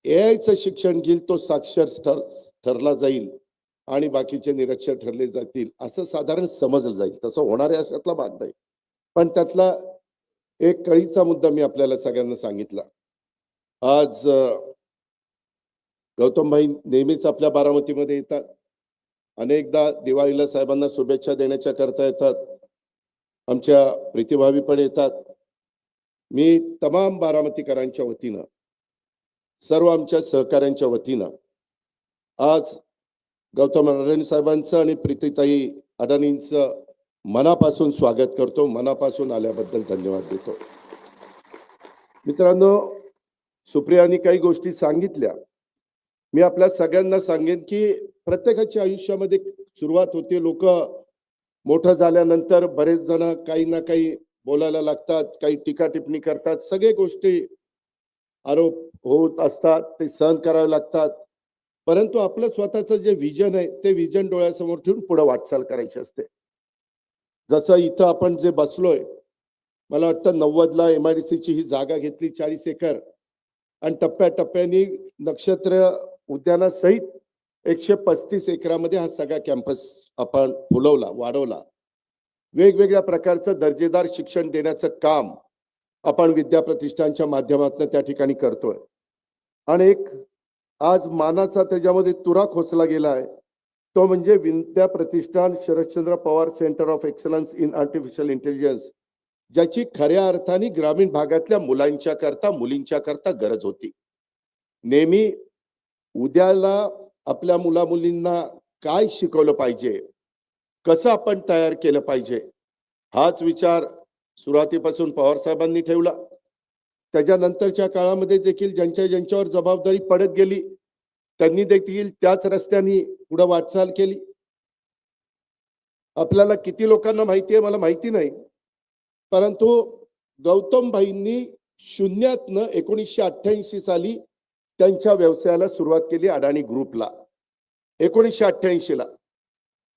एआयचं शिक्षण घेईल तो साक्षर ठरला जाईल आणि बाकीचे निरक्षर ठरले जातील, असं साधारण समजलं जाईल। तसं होणार आहे अशातला भाग नाही, पण त्यातला एक कळीचा मुद्दा मी आपल्याला सगळ्यांना सांगितला. आज गौतमभाई नेहमीच आपल्या बारामतीमध्ये येतात. अनेकदा दिवाळीला साहेबांना शुभेच्छा देण्याच्या करता येतात. आमच्या प्रीतिभावी पण येतात. मी तमाम बारामतीकरांच्या वतीनं, सर्व आमच्या सहकाऱ्यांच्या वतीनं आज गौतम अडाणी साहेबांचं आणि प्रीतीताई अडाणींचं मनापासून स्वागत करतो. मनापासून आल्याबद्दल धन्यवाद देतो. मित्रांनो, सुप्रियानी काही गोष्टी सांगितल्या. मी आपल्या सगळ्यांना सांगेन की प्रत्येकाच्या आयुष्यामध्ये सुरुवात होते. लोक मोठं झाल्यानंतर बरेच जण काही ना काही बोलायला लागतात, काही टीका टिप्पणी करतात. सगळे गोष्टी आरोप होत असतात, ते सहन करावे लागतात. परंतु आपलं स्वतःचं जे विजन आहे ते विजन डोळ्यासमोर ठेवून पुढे वाटचाल करायची असते. जसं इथं आपण जे बसलोय, मला वाटतं 90ला MIDC ची ही जागा घेतली 40 एकर आणि टप्प्याटप्प्याने नक्षत्र उद्यानासहित 135 एकरामध्ये हा सगळा कॅम्पस आपण फुलवला, वाढवला. वेगवेगळ्या प्रकारचं दर्जेदार शिक्षण देण्याचं काम आपण विद्या प्रतिष्ठानच्या माध्यमातून त्या ठिकाणी करतोय. आणि एक आज मानाचा त्याच्यामध्ये तुरा खोचला गेला आहे, तो म्हणजे Vidya Pratishthan Sharadchandra Pawar centre of excellence in artificial intelligence, ज्याची खऱ्या अर्थाने ग्रामीण भागातल्या मुलांच्या करता, मुलींच्या करता गरज होती. नेहमी उद्याला आपल्या मुला मुलींना काय शिकवलं पाहिजे, कसं आपण तयार केलं पाहिजे, हाच विचार सुरुवातीपासून पवार साहेबांनी ठेवला. त्याच्यानंतरच्या काळामध्ये देखील ज्यांच्यावर जबाबदारी पडत गेली त्यांनी देखील त्याच रस्त्याने पुढे वाटचाल केली. आपल्याला किती लोकांना माहिती आहे मला माहिती नाही, परंतु गौतमभाईंनी शून्यातनं 1988 साली त्यांच्या व्यवसायाला सुरुवात केली. अडाणी ग्रुपला 1988 ला.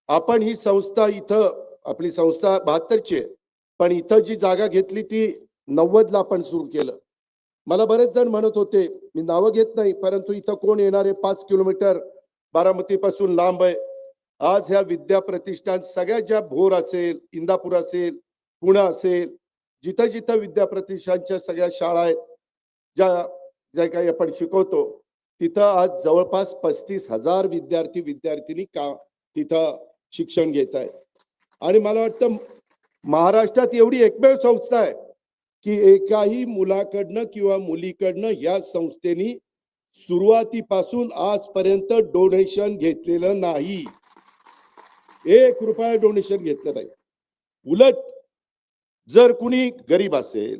आपण ही संस्था इथं, आपली संस्था 72ची आहे, पण इथं जी जागा घेतली ती 90ला आपण सुरू केलं. मला बरेच जण म्हणत होते, मी नावं घेत नाही, परंतु इथं कोण येणार आहे, 5 किलोमीटर बारामती पासून लांब आहे. आज ह्या विद्या प्रतिष्ठान सगळ्या ज्या भोर असेल, इंदापूर असेल, पुणे असेल, जिथं जिथं विद्या प्रतिष्ठानच्या सगळ्या शाळा आहेत, ज्या काही आपण शिकवतो, तिथं आज जवळपास 35,000 विद्यार्थी विद्यार्थिनी तिथं शिक्षण घेत आहेत. आणि मला वाटतं महाराष्ट्रात एवढी एकमेव संस्था आहे की एकाही मुलाकडनं किंवा मुलीकडनं या संस्थेनी सुरुवातीपासून आजपर्यंत डोनेशन घेतलेलं नाही. 1 रुपया डोनेशन घेतलं नाही. उलट जर कुणी गरीब असेल,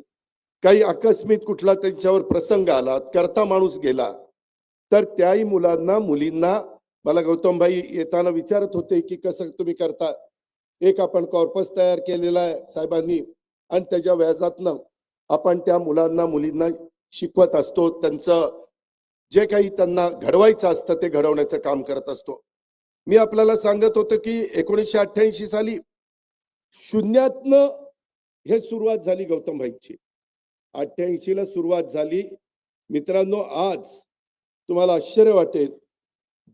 काही आकस्मिक कुठला त्यांच्यावर प्रसंग आला, करता माणूस गेला, तर त्याही मुलांना मुलींना मला गौतमभाई येताना विचारत होते की कसं तुम्ही करता. एक आपण कॉर्पस तयार केलेला आहे साहेबांनी आणि त्याच्या व्याजातनं आपण त्या मुलांना मुलींना शिकवत असतो. त्यांचं जे काही त्यांना घडवायचं असतं ते घडवण्याचं काम करत असतो. मी आपल्याला सांगत होतो की 1988 साली शून्यातनं हे सुरुवात झाली गौतमभाईची. 88 ला सुरुवात झाली. मित्रांनो, आज तुम्हाला आश्चर्य वाटेल,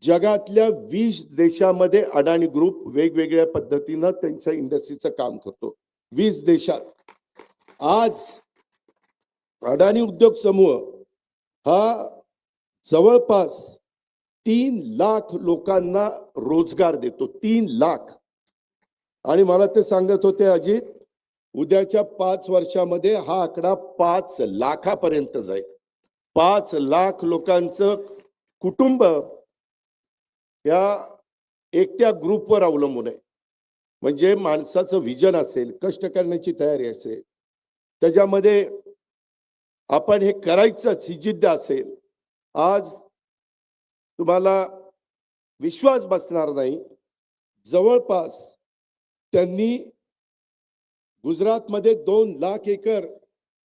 जगातल्या 20 देशामध्ये अडाणी ग्रुप वेगवेगळ्या पद्धतीनं त्यांच्या इंडस्ट्रीचं काम करतो. 20 देशात. आज अडाणी उद्योग समूह हा जवळपास 3 लाख लोकांना रोजगार देतो. 3 लाख. आणि मला ते सांगत होते अजित, उद्याच्या 5 वर्षामध्ये हा आकडा 5 लाखापर्यंत जाईल. 5 लाख लोकांचं कुटुंब या एकट्या ग्रुपवर अवलंबून आहे. म्हणजे माणसाचं विजन असेल, कष्ट करण्याची तयारी असेल, त्याच्यामध्ये आपण हे करायचंच ही जिद्द असेल, आज तुम्हाला विश्वास बसणार नाही, जवळपास त्यांनी गुजरातमध्ये 2 लाख एकर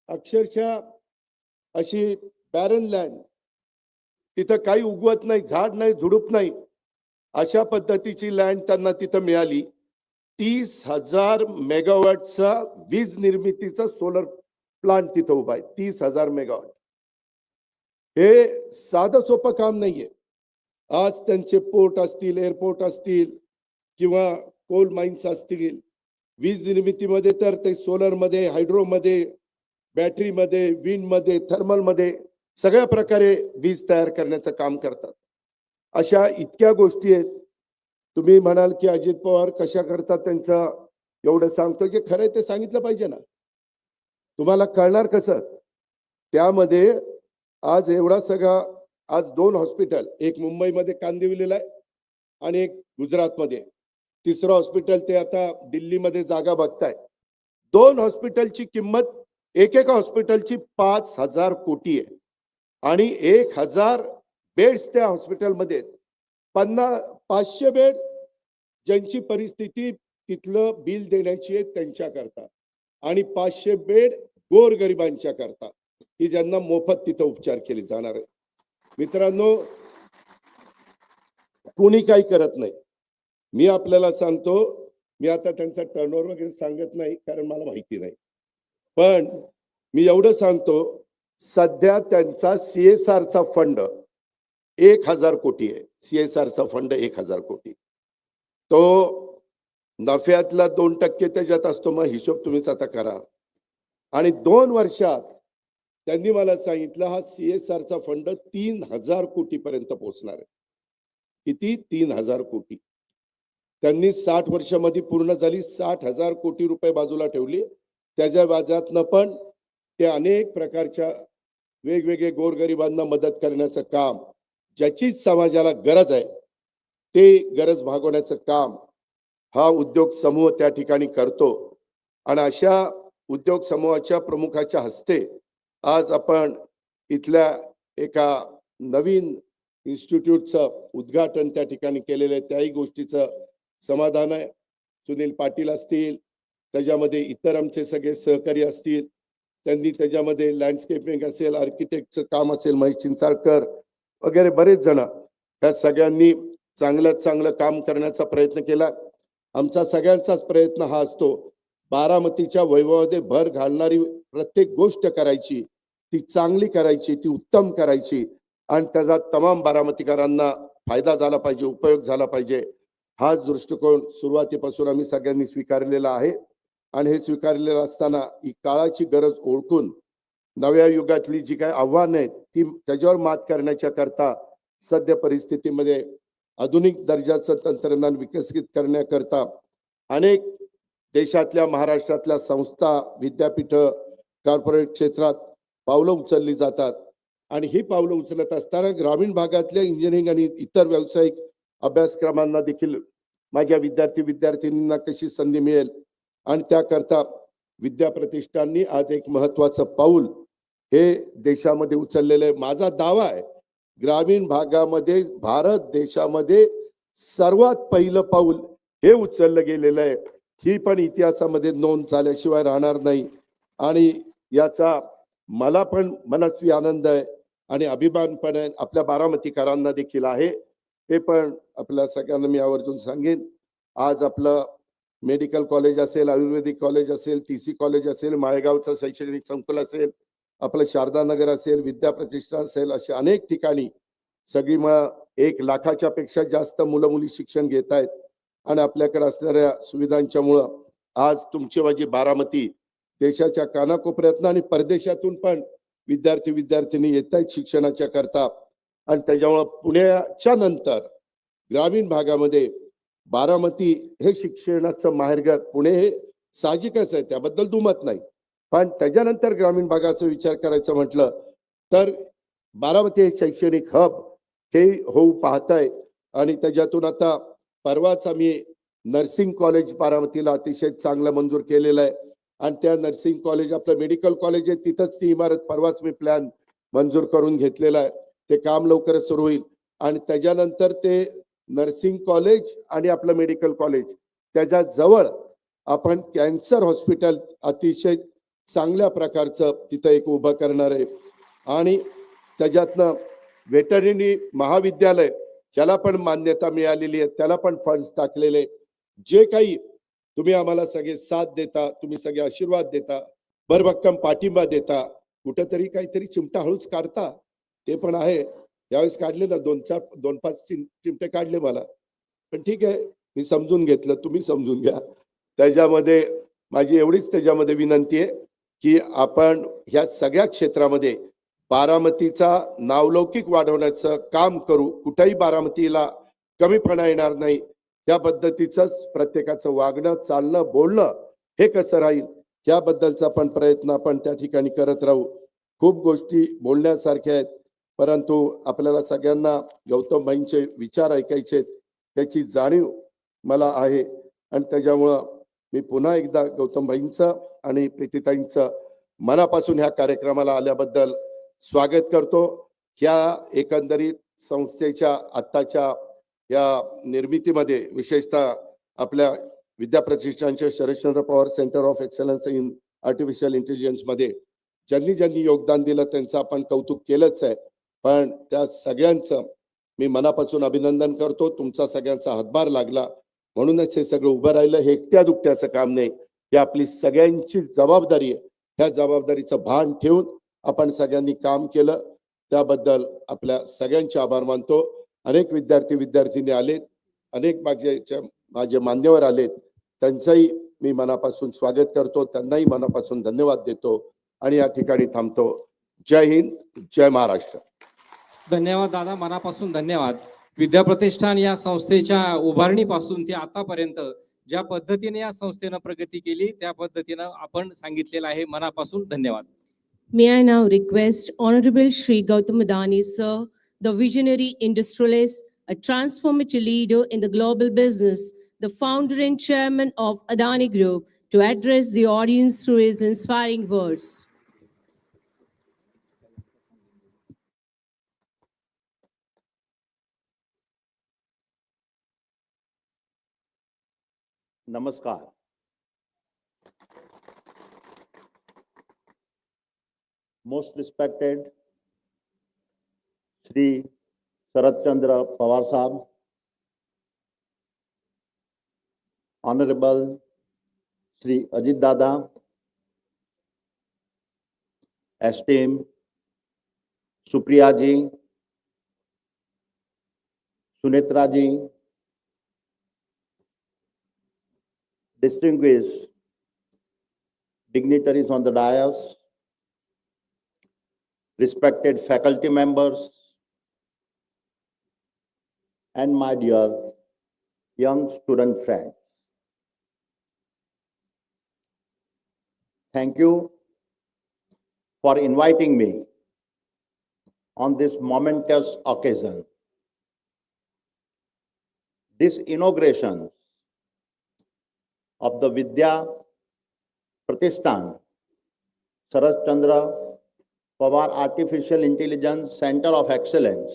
अक्षरशः अशी बॅरन लँड, तिथं काही उगवत नाही, झाड नाही, झुडूप नाही, अशा पद्धतीची लँड त्यांना तिथं मिळाली. 30,000 मेगावॉटचा वीज निर्मितीचा सोलर प्लांट तिथं उभा आहे. 30,000 मेगावॉट. हे साधं सोपं काम नाहीये. आज त्यांचे पोर्ट असतील, एअरपोर्ट असतील किंवा कोल माइन्स असतील, वीज निर्मितीमध्ये तर ते सोलर मध्ये, हायड्रो मध्ये बॅटरीमध्ये, विंडमध्ये, थर्मलमध्ये सगळ्या प्रकारे वीज तयार करण्याचं काम करतात. अशा इतक्या गोष्टी आहेत. तुम्ही म्हणाल की अजित पवार कशा करतात त्यांचं एवढं सांगतो, जे खरं आहे ते सांगितलं पाहिजे ना. तुम्हाला कळणार कसं? त्यामध्ये आज एवढा सगळा, आज 2 हॉस्पिटल, एक मुंबईमध्ये कांदिवलीला आहे आणि एक गुजरातमध्ये, तिसरं हॉस्पिटल ते आता दिल्लीमध्ये जागा बघताय. 2 हॉस्पिटलची किंमत एकेका हॉस्पिटलची 5,000 कोटी आहे आणि 1,000 बेड्स त्या हॉस्पिटलमध्ये. 500 बेड ज्यांची परिस्थिती तिथलं बिल देण्याची आहे त्यांच्या करता, आणि 500 बेड गोरगरिबांच्या करता, की ज्यांना मोफत तिथं उपचार केले जाणार आहे. मित्रांनो, कोणी काही करत नाही. मी आपल्याला सांगतो, मी आता त्यांचा टर्नओव्हर वगैरे सांगत नाही कारण मला माहिती नाही, पण मी एवढं सांगतो, सध्या त्यांचा CSRचा फंड 1,000 कोटी आहे. CSRचा फंड 1,000 कोटी. तो नफ्यातला 2% त्याच्यात असतो. मग हिशोब तुम्हीच आता करा. आणि 2 वर्षात त्यांनी मला सांगितलं हा CSRचा फंड 3,000 कोटी पर्यंत पोहोचणार आहे. किती? 3,000 कोटी. त्यांनी 60 वर्षामध्ये पूर्ण झाली. 60,000 कोटी रुपये बाजूला ठेवली. त्याच्या व्याजातनं पण ते अनेक प्रकारच्या वेगवेगळे गोरगरिबांना मदत करण्याचं काम, ज्याची समाजाला गरज आहे ते गरज भागवण्याचं काम हा उद्योग समूह त्या ठिकाणी करतो. आणि अशा उद्योग समूहाच्या प्रमुखाच्या हस्ते आज आपण इथल्या एका नवीन इन्स्टिट्यूटचं उद्घाटन त्या ठिकाणी केलेलं आहे. त्याही गोष्टीचं समाधान आहे. सुनील पाटील असतील, त्याच्यामध्ये इतर आमचे सगळे सहकारी असतील, त्यांनी त्याच्यामध्ये लँडस्केपिंग असेल, आर्किटेक्टचं काम असेल, महेश चिंचाळकर वगैरे बरेच जण, ह्या सगळ्यांनी चांगलं काम करण्याचा प्रयत्न केला. आमचा सगळ्यांचाच प्रयत्न हा असतो, बारामतीच्या वैभवामध्ये भर घालणारी प्रत्येक गोष्ट करायची, ती चांगली करायची, ती उत्तम करायची आणि त्याचा तमाम बारामतीकरांना फायदा झाला पाहिजे, उपयोग झाला पाहिजे. हाच दृष्टिकोन सुरुवातीपासून आम्ही सगळ्यांनी स्वीकारलेला आहे. आणि हे स्वीकारलेलं असताना ही काळाची गरज ओळखून नव्या युगातली जी काही आव्हानं आहेत ती त्याच्यावर मात करण्याच्या करता सध्या परिस्थितीमध्ये आधुनिक दर्जाचं तंत्रज्ञान विकसित करण्याकरता अनेक देशातल्या, महाराष्ट्रातल्या संस्था, विद्यापीठ, कॉर्पोरेट क्षेत्रात पावलं उचलली जातात. आणि ही पावलं उचलत असताना ग्रामीण भागातल्या इंजिनिअरिंग आणि इतर व्यावसायिक अभ्यासक्रमांना देखील माझ्या विद्यार्थ्यांना कशी संधी मिळेल, आणि त्याकरता विद्या प्रतिष्ठाननी आज एक महत्वाचं पाऊल हे देशामध्ये उचललेलं आहे. माझा दावा आहे, ग्रामीण भागामध्ये भारत देशामध्ये सर्वात पहिलं पाऊल हे उचललं गेलेलं आहे. ही पण इतिहासामध्ये नोंद झाल्याशिवाय राहणार नाही. आणि याचा मला पण मनस्वी आनंद आहे आणि अभिमान पण आहे, आपल्या बारामतीकरांना देखील आहे. हे पण आपल्या सगळ्यांना मी आवर्जून सांगेन. आज आपलं मेडिकल कॉलेज असेल, आयुर्वेदिक कॉलेज असेल, TC कॉलेज असेल, माळेगावचं शैक्षणिक संकुल असेल, आपलं शारदा नगर असेल, विद्या प्रतिष्ठान असेल, असे अनेक ठिकाणी सगळी मग 1 लाखाच्या पेक्षा जास्त मुलं मुली शिक्षण घेत आहेत. आणि आपल्याकडे असणाऱ्या सुविधांच्या मुळे आज तुमची माझी बारामती देशाच्या कानाकोपऱ्यातनं आणि परदेशातून पण विद्यार्थी-विद्यार्थिनी येत आहेत शिक्षणाच्या करता. आणि त्याच्यामुळे पुण्याच्या नंतर ग्रामीण भागामध्ये बारामती हे शिक्षणाचं माहेरघर. पुणे हे साहजिकच आहे, त्याबद्दल दुमत नाही, पण त्याच्यानंतर ग्रामीण भागाचा विचार करायचं म्हटलं तर बारामती हे शैक्षणिक हब हे होऊ पाहतंय. आणि त्याच्यातून आता परवाच आम्ही नर्सिंग कॉलेज बारामतीला अतिशय चांगलं मंजूर केलेलं आहे. आणि त्या नर्सिंग कॉलेज, आपलं मेडिकल कॉलेज आहे, तिथंच ती इमारत परवाच मी प्लॅन मंजूर करून घेतलेला आहे. ते काम लवकरच सुरू होईल. आणि त्याच्यानंतर ते नर्सिंग कॉलेज आणि आपलं मेडिकल कॉलेज त्याच्या जवळ आपण कॅन्सर हॉस्पिटल अतिशय चांगल्या प्रकारचं तिथं एक उभं करणार आहे. आणि त्याच्यातनं वेटरनरी महाविद्यालय त्याला पण मान्यता मिळालेली आहे, त्याला पण फंड्स टाकलेले. जे काही तुम्ही आम्हाला सगळे साथ देता, तुम्ही सगळे आशीर्वाद देता, भरभक्कम पाठिंबा देता, कुठेतरी काहीतरी चिमटा हळूच काढता, ते पण आहे. यावेळेस काढले ना 2-5 चिमटे काढले मला, पण ठीक आहे, मी समजून घेतलं, तुम्ही समजून घ्या. त्याच्यामध्ये माझी एवढीच त्याच्यामध्ये विनंती आहे की आपण ह्या सगळ्या क्षेत्रामध्ये बारामतीचा नावलौकिक वाढवण्याचं काम करू. कुठेही बारामतीला कमीपणा येणार नाही. त्या पद्धतीचंच प्रत्येकाचं वागणं, चालणं, बोलणं हे कसं राहील याबद्दलचा पण प्रयत्न आपण त्या ठिकाणी करत राहू. खूप गोष्टी बोलण्यासारख्या आहेत, परंतु आपल्याला सगळ्यांना गौतम भाईंचे विचार ऐकायचे, त्याची जाणीव मला आहे आणि त्याच्यामुळं मी पुन्हा एकदा गौतम भाईंचं आणि प्रीतीताईंचं मनापासून ह्या कार्यक्रमाला आल्याबद्दल स्वागत करतो. ह्या एकंदरीत संस्थेच्या आत्ताच्या या निर्मितीमध्ये विशेषतः आपल्या विद्या प्रतिष्ठानच्या Sharadchandra Pawar centre of excellence in artificial intelligence मध्ये ज्यांनी ज्यांनी योगदान दिलं त्यांचं आपण कौतुक केलंच आहे, पण त्या सगळ्यांचं मी मनापासून अभिनंदन करतो. तुमचा सगळ्यांचा हातभार लागला म्हणूनच हे सगळं उभं राहिलं. हे एकट्या दुकट्याचं काम नाही, ही आपली सगळ्यांची जबाबदारी आहे. ह्या जबाबदारीचं भान ठेवून आपण सगळ्यांनी काम केलं, त्याबद्दल आपल्या सगळ्यांचे आभार मानतो. अनेक विद्यार्थी आलेत, अनेक माझे मान्यवर आलेत, त्यांचंही मी मनापासून स्वागत करतो, त्यांनाही मनापासून धन्यवाद देतो आणि या ठिकाणी थांबतो. जय हिंद, जय महाराष्ट्र. धन्यवाद दादा, मनापासून धन्यवाद. विद्या प्रतिष्ठान या संस्थेच्या उभारणीपासून ते आतापर्यंत ज्या पद्धतीने या संस्थेनं प्रगती केली त्या पद्धतीनं आपण सांगितलेलं आहे. मनापासून धन्यवाद. May I now request Honorable Shri Gautam Adani, sir, the visionary industrialist, a transformative leader in the global business, the founder and chairman of Adani Group, to address the audience through his inspiring words. नमस्कार. Most respected Shri Sharad Pawar Sahab, Honorable Shri Ajit Dada, esteemed Supriya ji, Sunetra ji, distinguished dignitaries on the dais, respected faculty members, and my dear young student friends. Thank you for inviting me on this momentous occasion. This inauguration of the Vidya Pratishthan Sharad Pawar Artificial Intelligence Center of Excellence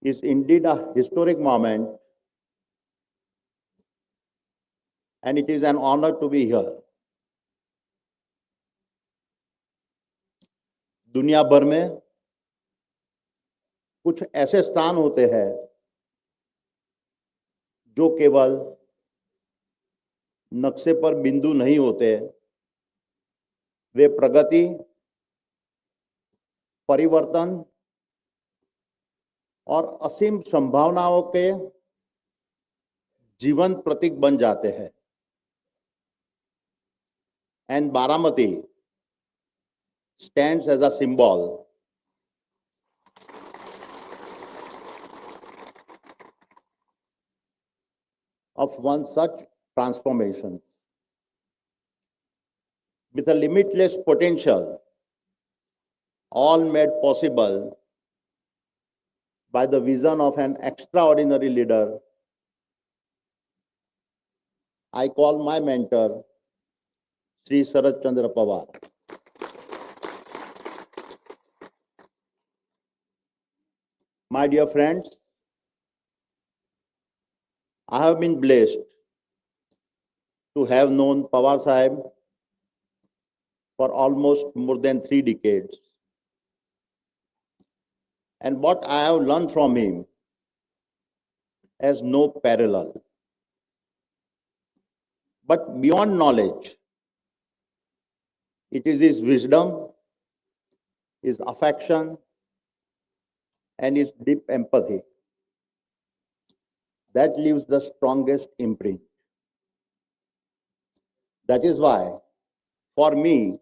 is indeed a historic moment, and it is an honor to be here. दुनिया भर में कुछ ऐसे स्थान होते हैं जो केवल नक्शे पर बिंदु नहीं होते, वे प्रगति, परिवर्तन और असीम संभावनाओं के जीवंत प्रतीक बन जाते हैं. And Baramati stands as a symbol of one such transformation. With a limitless potential, all made possible by the vision of an extraordinary leader, I call my mentor, Sri Sharad Pawar. My dear friends, I have been blessed to have known Pawar Sahib for almost more than 3 decades. And what I have learned from him has no parallel. But beyond knowledge, it is his wisdom, his affection, and his deep empathy that leaves the strongest imprint. That is why For me,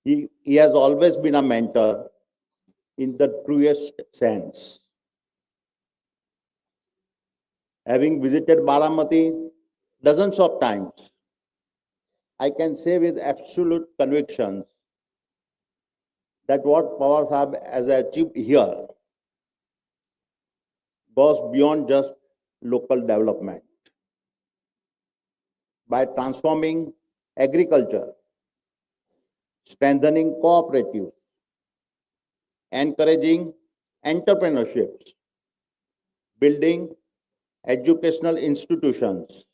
he has always been a mentor in the truest sense. Having visited Baramati dozens of times, I can say with absolute conviction that what Pawar Sahab has achieved here goes beyond just local development. By transforming agriculture, strengthening cooperatives, encouraging entrepreneurships, building educational institutions,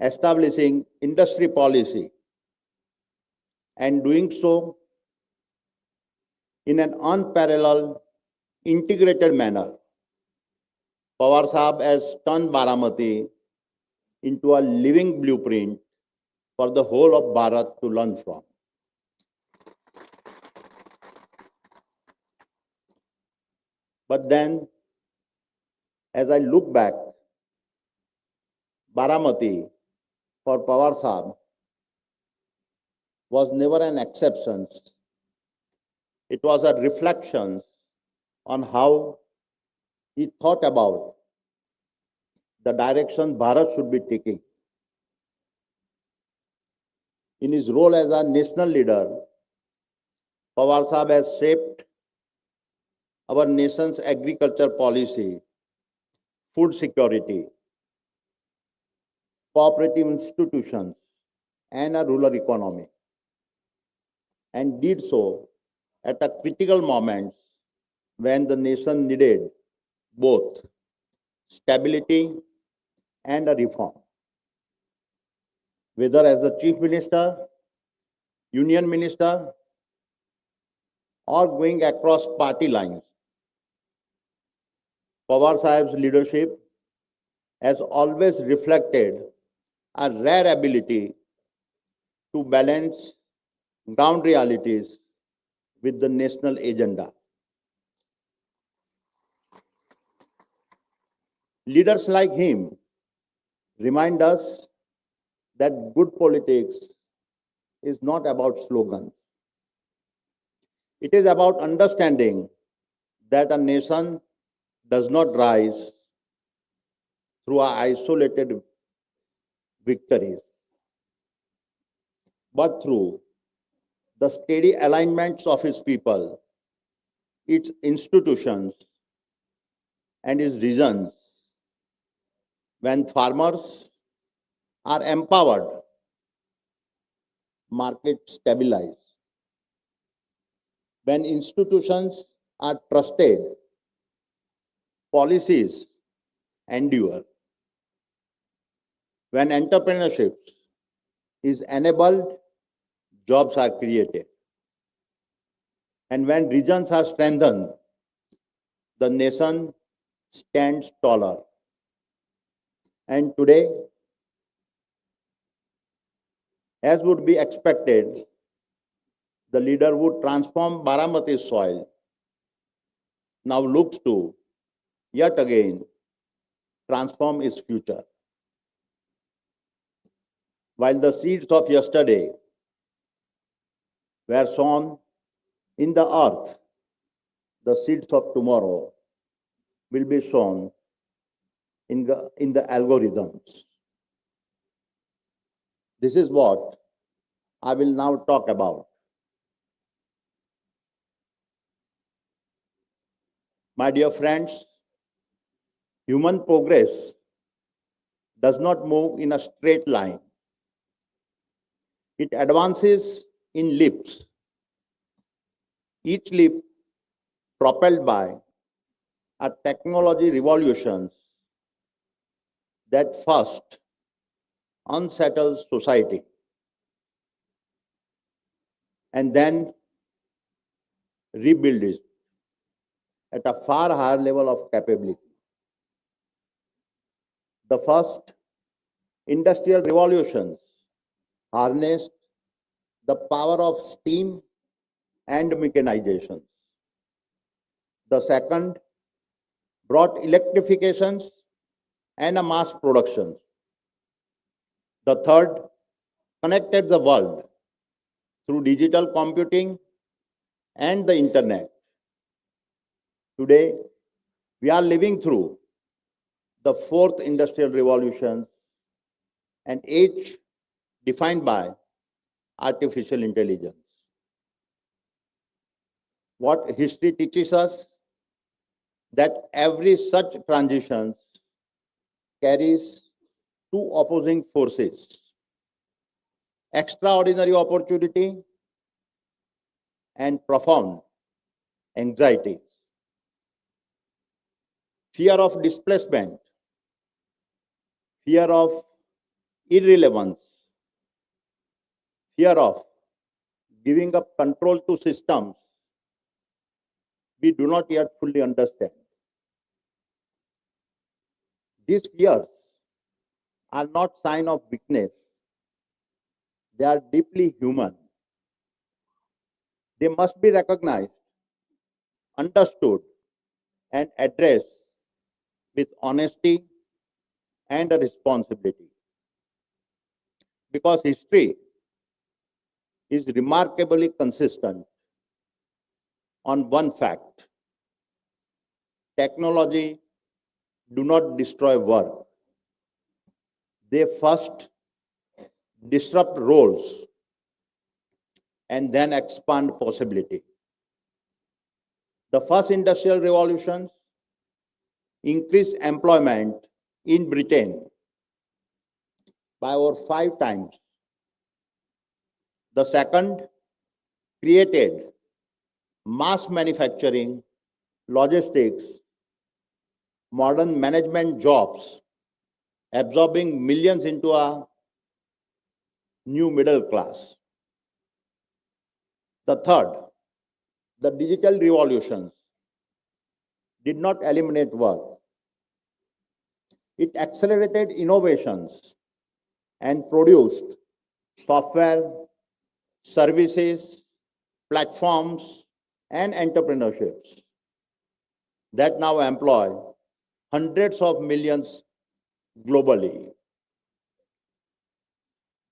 establishing industry policy, and doing so in an unparalleled, integrated manner. Pawar Sahab has turned Baramati into a living blueprint for the whole of Bharat to learn from. But then, as I look back, Baramati for Pawar Sahab was never an exception. It was a reflection on how he thought about the direction Bharat should be taking. In his role as a national leader, Pawar Sahab has shaped our nation's agriculture policy, food security, cooperative institutions, and a rural economy, and did so at a critical moment when the nation needed both stability and a reform. Whether as the Chief Minister, Union Minister, or going across party lines, Pawar Sahib's leadership has always reflected a rare ability to balance ground realities with the national agenda. Leaders like him remind us that good politics is not about slogans. It is about understanding that a nation does not rise through isolated victories, but through the steady alignments of its people, its institutions, and its regions. When farmers are empowered, markets stabilize. When institutions are trusted, policies endure. When entrepreneurship is enabled, jobs are created. And when regions are strengthened, the nation stands taller. And today, as would be expected, the leader would transform Baramati's soil, now looks to yet again transform its future. While the seeds of yesterday were sown in the earth, the seeds of tomorrow will be sown in the algorithms. This is what I will now talk about. My dear friends, human progress does not move in a straight line. It advances in leaps, each leap propelled by a technology revolution that first unsettles society and then rebuilds it at a far higher level of capability. The first industrial revolution harnessed the power of steam and mechanization. The second brought electrifications and a mass production. The third connected the world through digital computing and the internet. Today, we are living through the fourth industrial revolution, an age defined by artificial intelligence. What history teaches us that every such transition carries two opposing forces: extraordinary opportunity and profound anxiety. Fear of displacement, fear of irrelevance, fear of giving up control to systems we do not yet fully understand. These fears are not sign of weakness. They are deeply human. They must be recognized, understood, and addressed with honesty and a responsibility. Because history is remarkably consistent on one fact: technology do not destroy work. They first disrupt roles and then expand possibility. The first industrial revolution increased employment in Britain by over 5 times. The second created mass manufacturing, logistics, modern management jobs, absorbing millions into a new middle class. The third, the digital revolution, did not eliminate work. It accelerated innovations and produced software, services, platforms, and entrepreneurships that now employ hundreds of millions globally.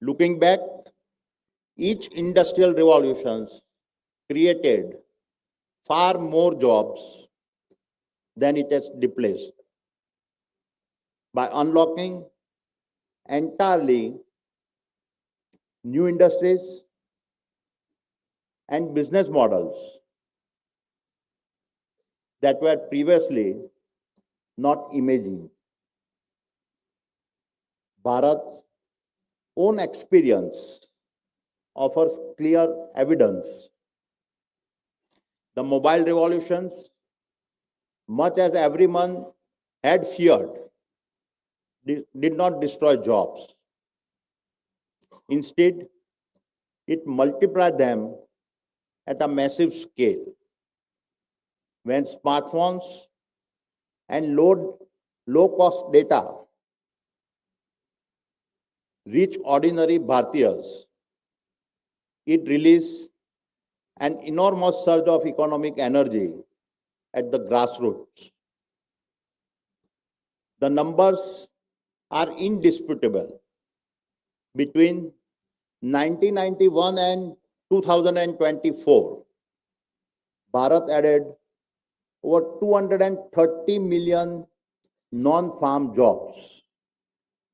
Looking back, each industrial revolution created far more jobs than it has displaced. By unlocking entirely new industries and business models that were previously not imagined. Bharat's own experience offers clear evidence. The mobile revolutions, much as everyone had feared, did not destroy jobs. Instead, it multiplied them at a massive scale. When smartphones and low-cost data reach ordinary Bhartiyas, it released an enormous surge of economic energy at the grassroots. The numbers are indisputable. Between 1991 and 2024, Bharat added over 230 million non-farm jobs,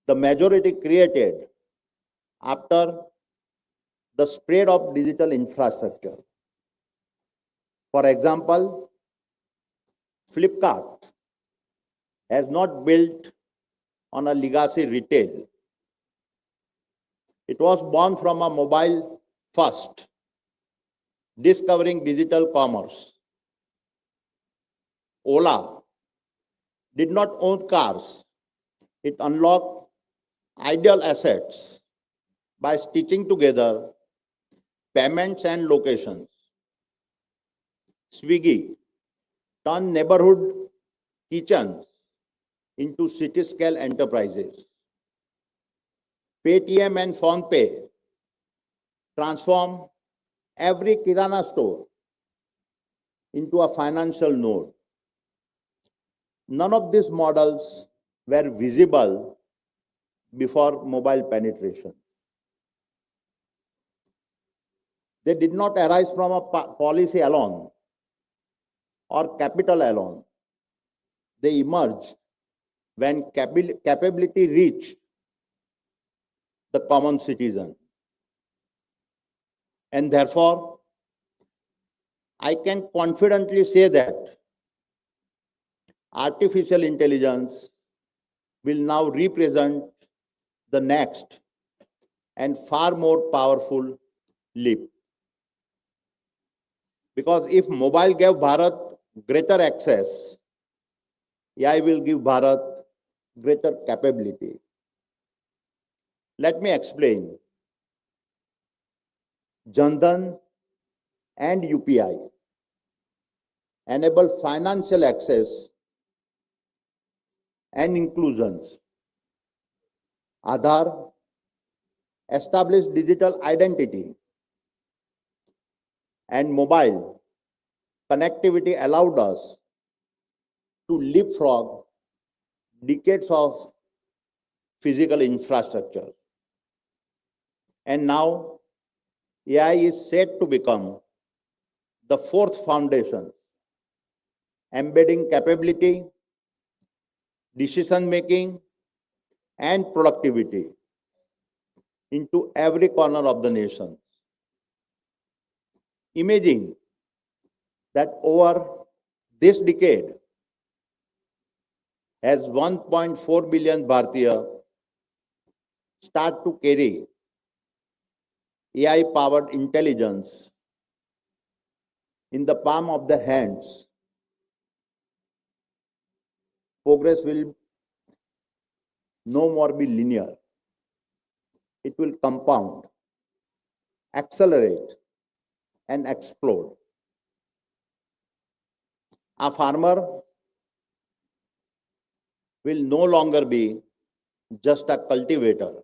the majority created after the spread of digital infrastructure. For example, Flipkart has not built on a legacy retail. It was born from a mobile first, discovering digital commerce. Ola did not own cars. It unlocked ideal assets by stitching together payments and locations. Swiggy turned neighborhood kitchens into city-scale enterprises. Paytm and PhonePe transformed every Kirana store into a financial node. None of these models were visible before mobile penetration. They did not arise from a policy alone or capital alone. They emerged when capability reached the common citizen. And therefore, I can confidently say that artificial intelligence will now represent the next and far more powerful leap. Because if mobile gave Bharat greater access, AI will give Bharat greater capability. Let me explain. Jan Dhan and UPI enable financial access and inclusions. Aadhaar established digital identity, and mobile connectivity allowed us to leapfrog decades of physical infrastructure. And now AI is set to become the fourth foundation, embedding capability, decision making, and productivity into every corner of the nation. Imagine that over this decade, as 1.4 billion Bharatiya start to carry AI-powered intelligence in the palm of their hands, progress will no more be linear. It will compound, accelerate, and explode. A farmer will no longer be just a cultivator,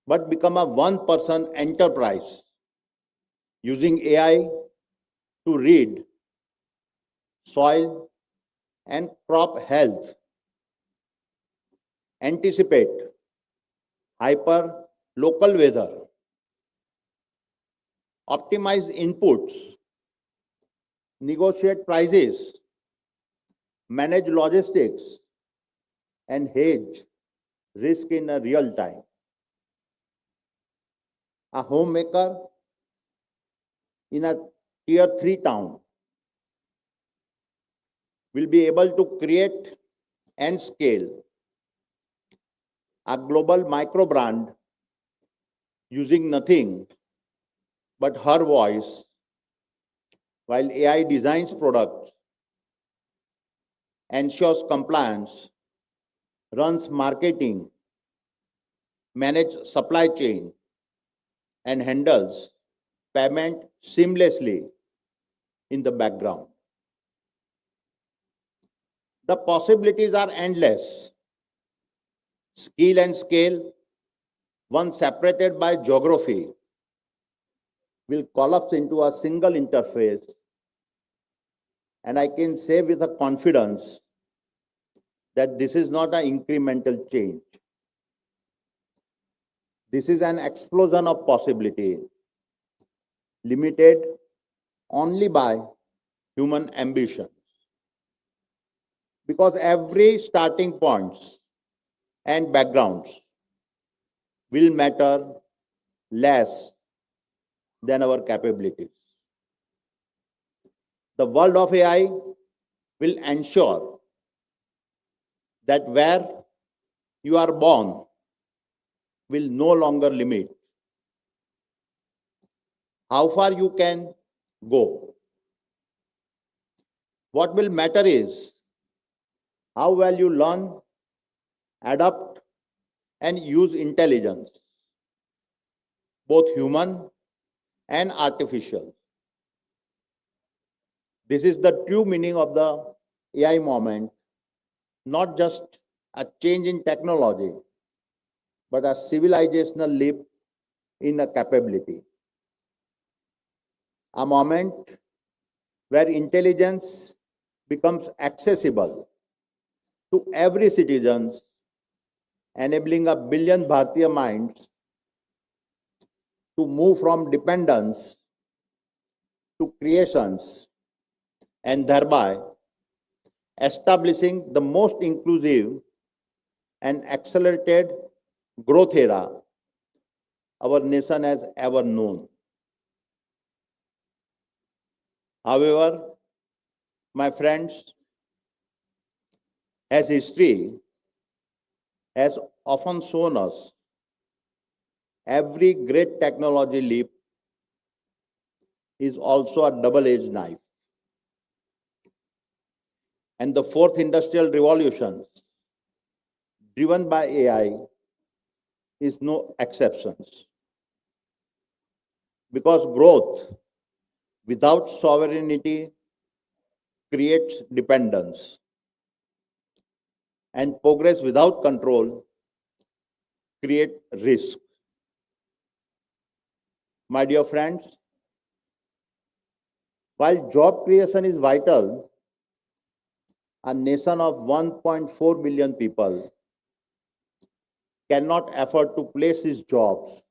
but become a one-person enterprise using AI to read soil and crop health, anticipate hyper local weather, optimize inputs, negotiate prices, manage logistics, and hedge risk in a real time. A homemaker in a tier 3 town will be able to create and scale a global micro brand using nothing but her voice, while AI designs products, ensures compliance, runs marketing, manages supply chain, and handles payment seamlessly in the background. The possibilities are endless. Skill and scale, once separated by geography, will collapse into a single interface. And I can say with a confidence that this is not an incremental change. This is an explosion of possibility, limited only by human ambition. Because every starting points and backgrounds will matter less than our capabilities. The world of AI will ensure that where you are born will no longer limit how far you can go. What will matter is how well you learn, adapt, and use intelligence, both human and artificial. This is the true meaning of the AI moment, not just a change in technology, but a civilizational leap in a capability. A moment where intelligence becomes accessible to every citizen, enabling a billion Bharatiya minds to move from dependence to creations and thereby establishing the most inclusive and accelerated growth era our nation has ever known. However, my friends, as history has often shown us, every great technology leap is also a double-edged knife. And the fourth industrial revolution, driven by AI, is no exception. Because growth without sovereignty creates dependence, and progress without control creates risk. My dear friends, while job creation is vital, a nation of 1.4 billion people cannot afford to place its jobs,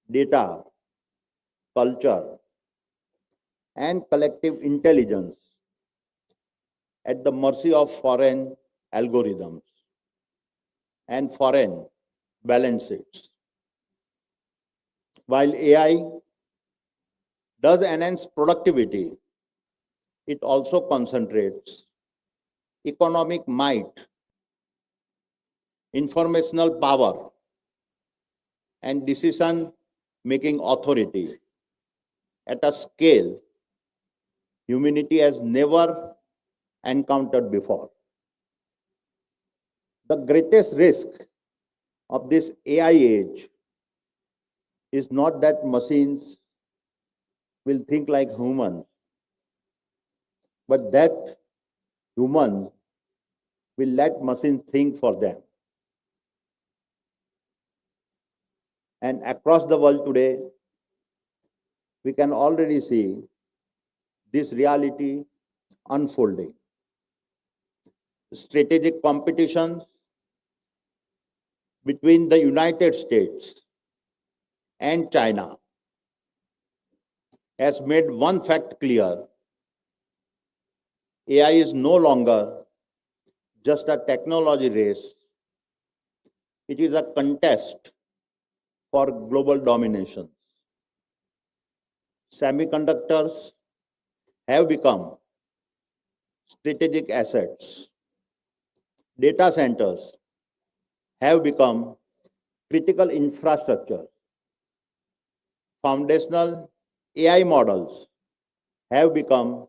data, culture, and collective intelligence at the mercy of foreign algorithms and foreign balance sheets. While AI does enhance productivity, it also concentrates economic might, informational power, and decision-making authority at a scale humanity has never encountered before. The greatest risk of this AI age is not that machines will think like humans, but that humans will let machines think for them. And across the world today, we can already see this reality unfolding. Strategic competition between the United States and China has made one fact clear: AI is no longer just a technology race, it is a contest for global domination. Semiconductors have become strategic assets. Data centers have become critical infrastructure. Foundational AI models have become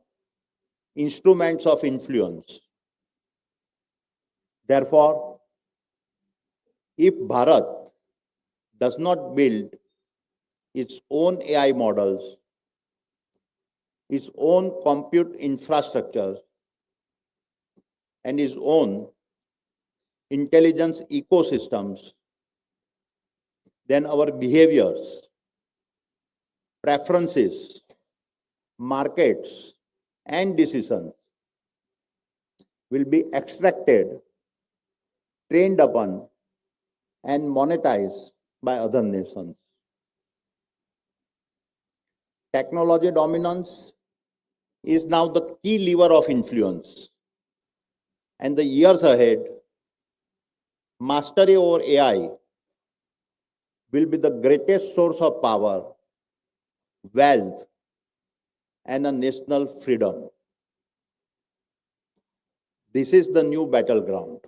instruments of influence. Therefore, if Bharat does not build its own AI models, its own compute infrastructure, and its own intelligence ecosystems, then our behaviors, preferences, markets, and decisions will be extracted, trained upon, and monetized by other nations. Technology dominance is now the key lever of influence. And the years ahead, mastery over AI will be the greatest source of power, wealth, and a national freedom. This is the new battleground.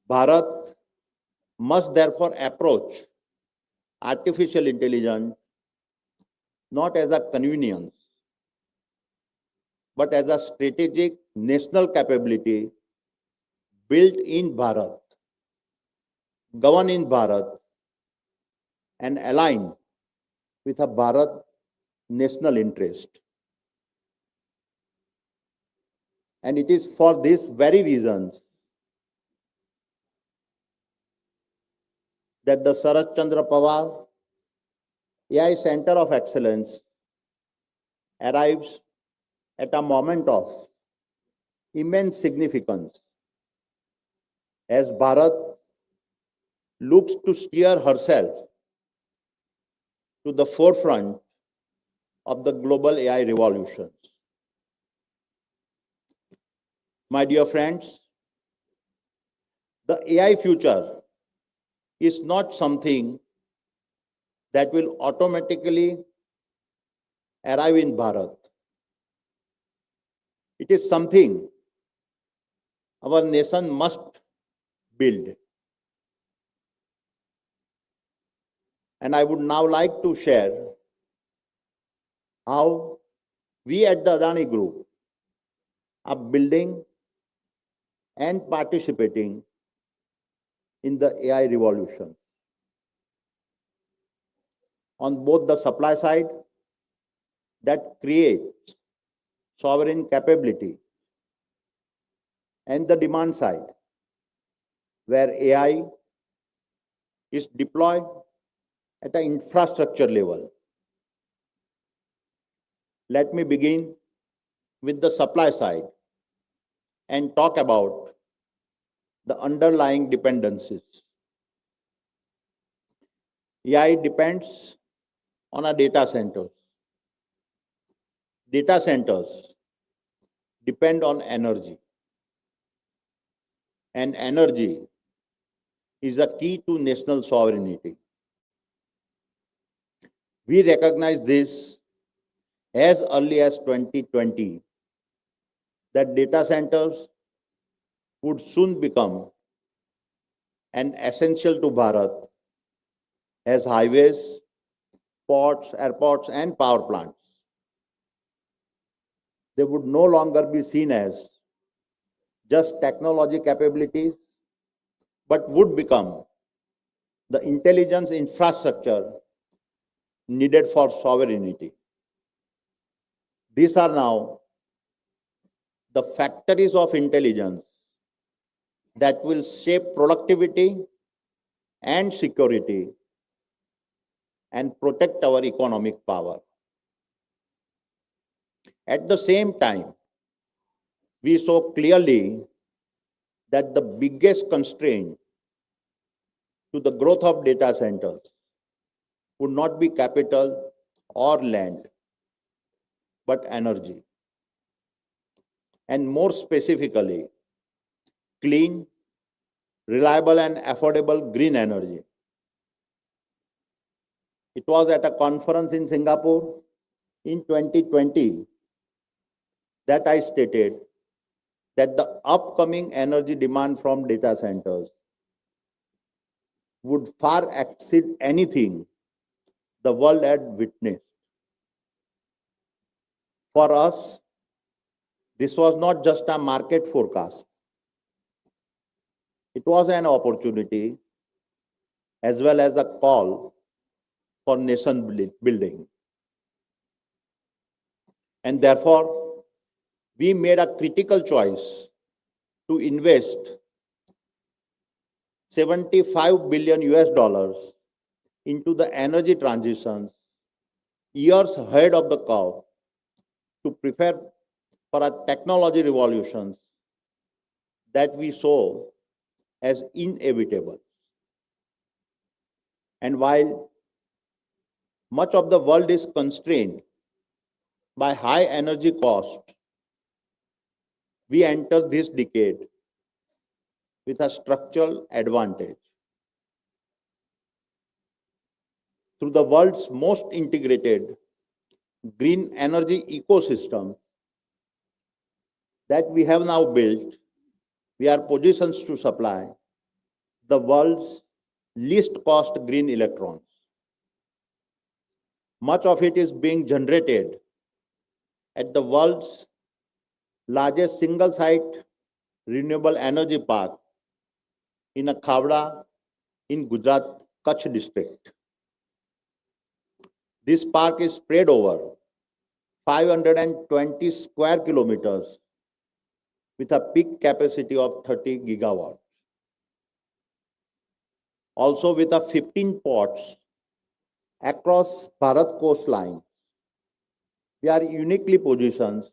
Bharat must therefore approach artificial intelligence not as a convenience, but as a strategic national capability built in Bharat, governed in Bharat, and aligned with a Bharat national interest. And it is for this very reasons that the Sharad Pawar AI Center of Excellence arrives at a moment of immense significance as Bharat looks to steer herself to the forefront of the global AI revolution. My dear friends, the AI future is not something that will automatically arrive in Bharat. It is something our nation must build. And I would now like to share how we at the Adani Group are building and participating in the AI revolution. On both the supply side, that creates sovereign capability, and the demand side, where AI is deployed at the infrastructure level. Let me begin with the supply side and talk about the underlying dependencies. AI depends on our data centers. Data centers depend on energy, and energy is a key to national sovereignty. We recognize this as early as 2020, that data centers would soon become an essential to Bharat as highways, ports, airports, and power plants. They would no longer be seen as just technology capabilities, but would become the intelligence infrastructure needed for sovereignty. These are now the factories of intelligence that will shape productivity and security and protect our economic power. At the same time, we saw clearly that the biggest constraint to the growth of data centers would not be capital or land, but energy. And more specifically, clean, reliable, and affordable green energy. It was at a conference in Singapore in 2020 that I stated that the upcoming energy demand from data centers would far exceed anything the world had witnessed. For us, this was not just a market forecast. It was an opportunity as well as a call for nation building. And therefore, we made a critical choice to invest 75 billion US dollars into the energy transitions years ahead of the curve to prepare for a technology revolution that we saw as inevitable. And while much of the world is constrained by high energy costs, we enter this decade with a structural advantage. Through the world's most integrated green energy ecosystem that we have now built, we are positioned to supply the world's least cost green electrons. Much of it is being generated at the world's largest single site renewable energy park in a Khavda in Gujarat, Kutch district. This park is spread over 520 square kilometers with a peak capacity of 30 gigawatts. Also with a 15 ports across Bharat coastline, we are uniquely positioned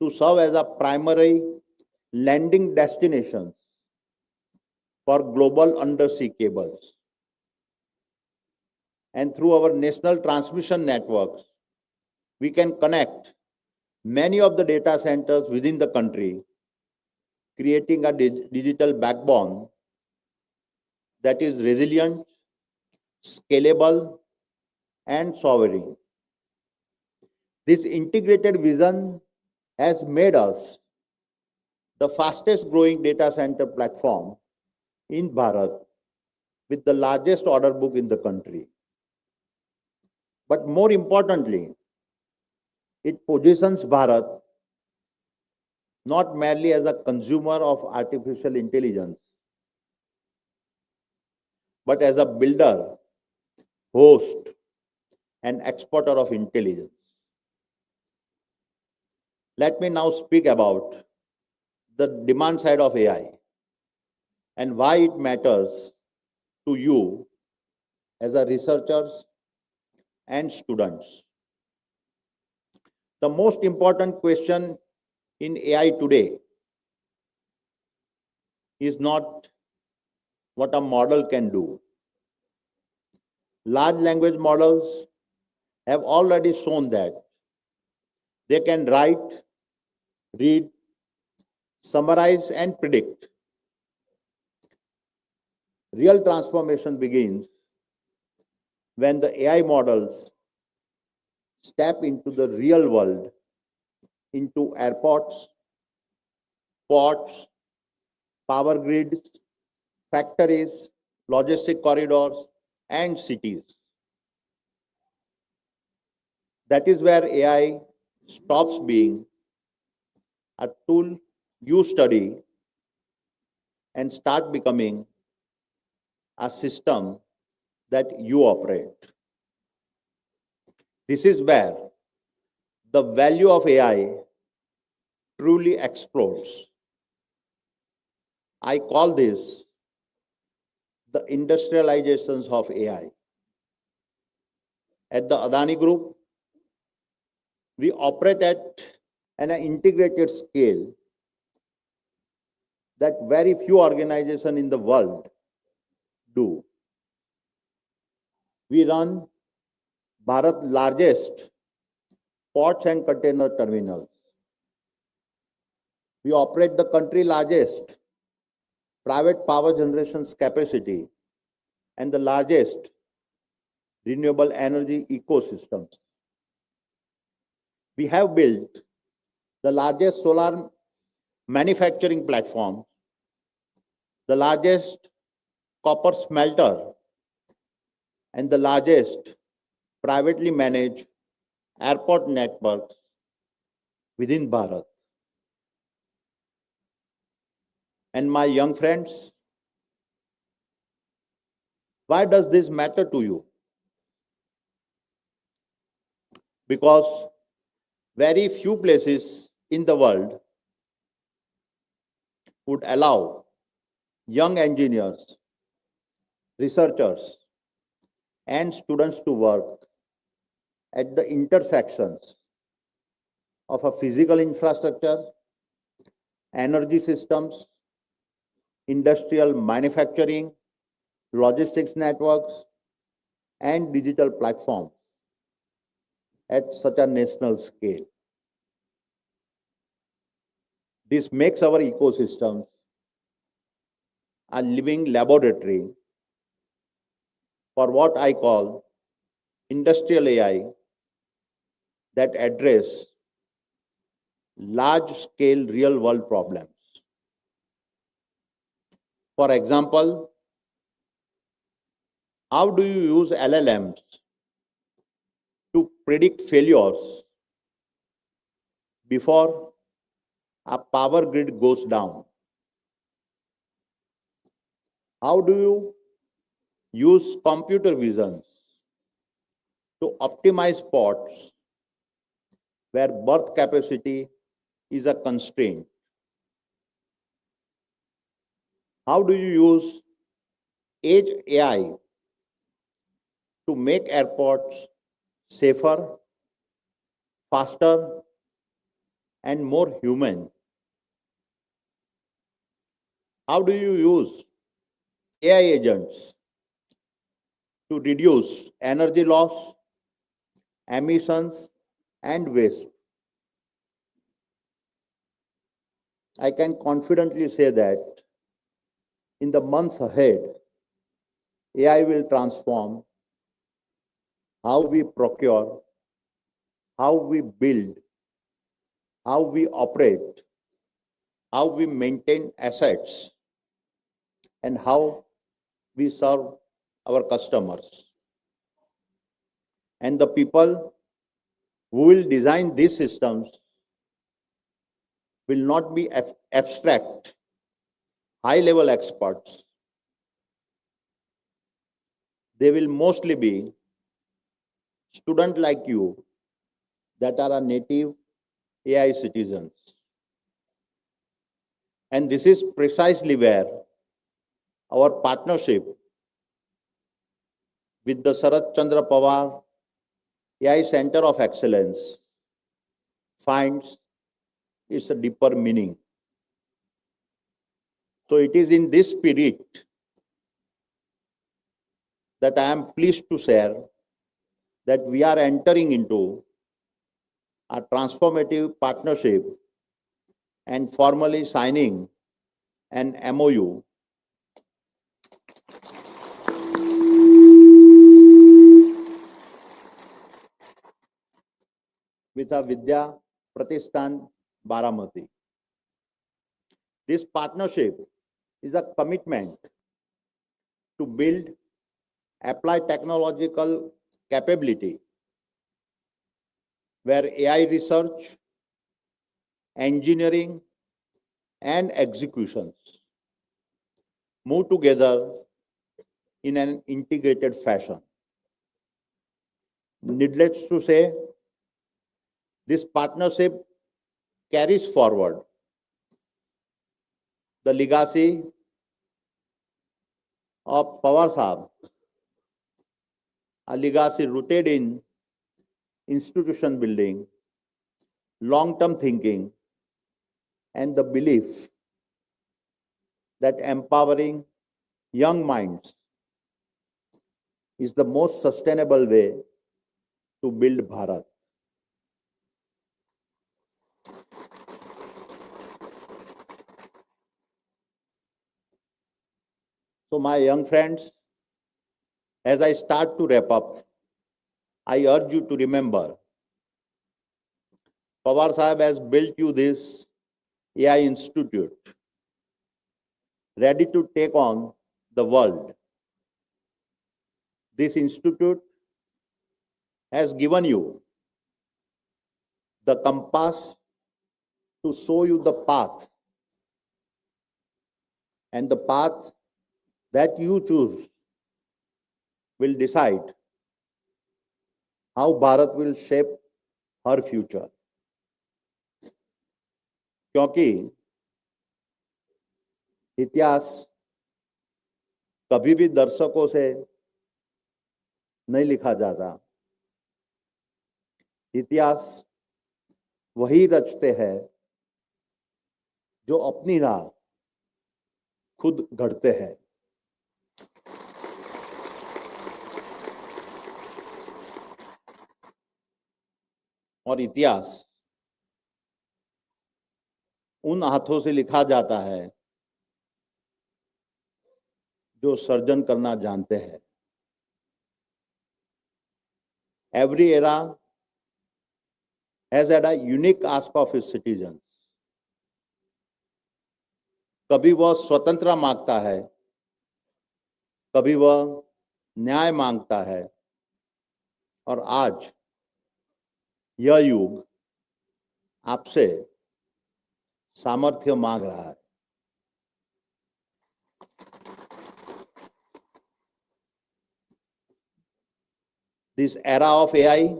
to serve as a primary landing destinations for global undersea cables. And through our national transmission networks, we can connect many of the data centers within the country, creating a digital backbone that is resilient, scalable, and sovereign. This integrated vision has made us the fastest growing data center platform in Bharat with the largest order book in the country. But more importantly, it positions Bharat not merely as a consumer of artificial intelligence, but as a builder, host, and exporter of intelligence. Let me now speak about the demand side of AI and why it matters to you as a researchers and students. The most important question in AI today is not what a model can do. Large language models have already shown that they can write, read, summarize, and predict. Real transformation begins when the AI models step into the real world, into airports, ports, power grids, factories, logistic corridors, and cities. That is where AI stops being a tool you study and start becoming a system that you operate. This is where the value of AI truly explodes. I call this the industrializations of AI. At the Adani Group, we operate at an integrated scale that very few organizations in the world do. We run Bharat's largest ports and container terminals. We operate the country's largest private power generation capacity and the largest renewable energy ecosystems. We have built the largest solar manufacturing platform, the largest copper smelter, and the largest privately managed airport networks within Bharat. And my young friends, why does this matter to you? Because very few places in the world would allow young engineers, researchers, and students to work at the intersections of a physical infrastructure, energy systems, industrial manufacturing, logistics networks, and digital platforms at such a national scale. This makes our ecosystems a living laboratory for what I call industrial AI that address large-scale real-world problems. For example, how do you use LLMs to predict failures before a power grid goes down? How do you use computer vision to optimize spots where berth capacity is a constraint? How do you use Edge AI to make airports safer, faster, and more human? How do you use AI agents to reduce energy loss, emissions, and waste. I can confidently say that in the months ahead, AI will transform how we procure, how we build, how we operate, how we maintain assets, and how we serve our customers. And the people who will design these systems will not be abstract, high-level experts. They will mostly be students like you that are a native AI citizens. And this is precisely where our partnership with the Sharad Pawar AI Center of Excellence finds its a deeper meaning. So it is in this spirit that I am pleased to share that we are entering into a transformative partnership and formally signing an MOU with a Vidya Pratishthan Baramati. This partnership is a commitment to build applied technological capability where AI research, engineering, and executions move together in an integrated fashion. Needless to say, this partnership carries forward the legacy of Pawar Sahab, a legacy rooted in institution building, long-term thinking, and the belief that empowering young minds is the most sustainable way to build Bharat. So my young friends, as I start to wrap up, I urge you to remember, Pawar Sahib has built you this AI institute, ready to take on the world. This institute has given you the compass to show you the path, and the path that you choose will decide how Bharat will shape her future. क्योंकि इतिहास कभी भी दर्शकों से नहीं लिखा जाता। इतिहास वही रचते हैं जो अपनी राह खुद घड़ते हैं। और इतिहास उन हाथों से लिखा जाता है जो सर्जन करना जानते हैं। Every era has had a unique ask of its citizens. कभी वह स्वतंत्रता मांगता है, कभी वह न्याय मांगता है, और आज यह युग आपसे सामर्थ्य मांग रहा है। This era of AI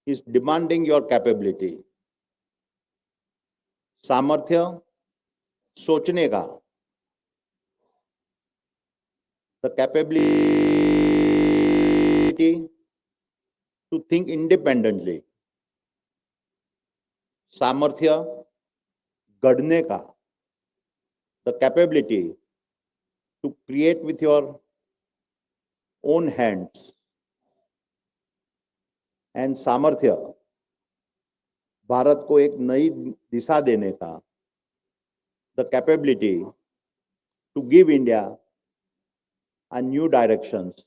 is demanding your capability. सामर्थ्य सोचने का, the capability to think independently. सामर्थ्य गढ़ने का, the capability to create with your own hands and सामर्थ्य भारत को एक नई दिशा देने का, the capability to give India a new directions.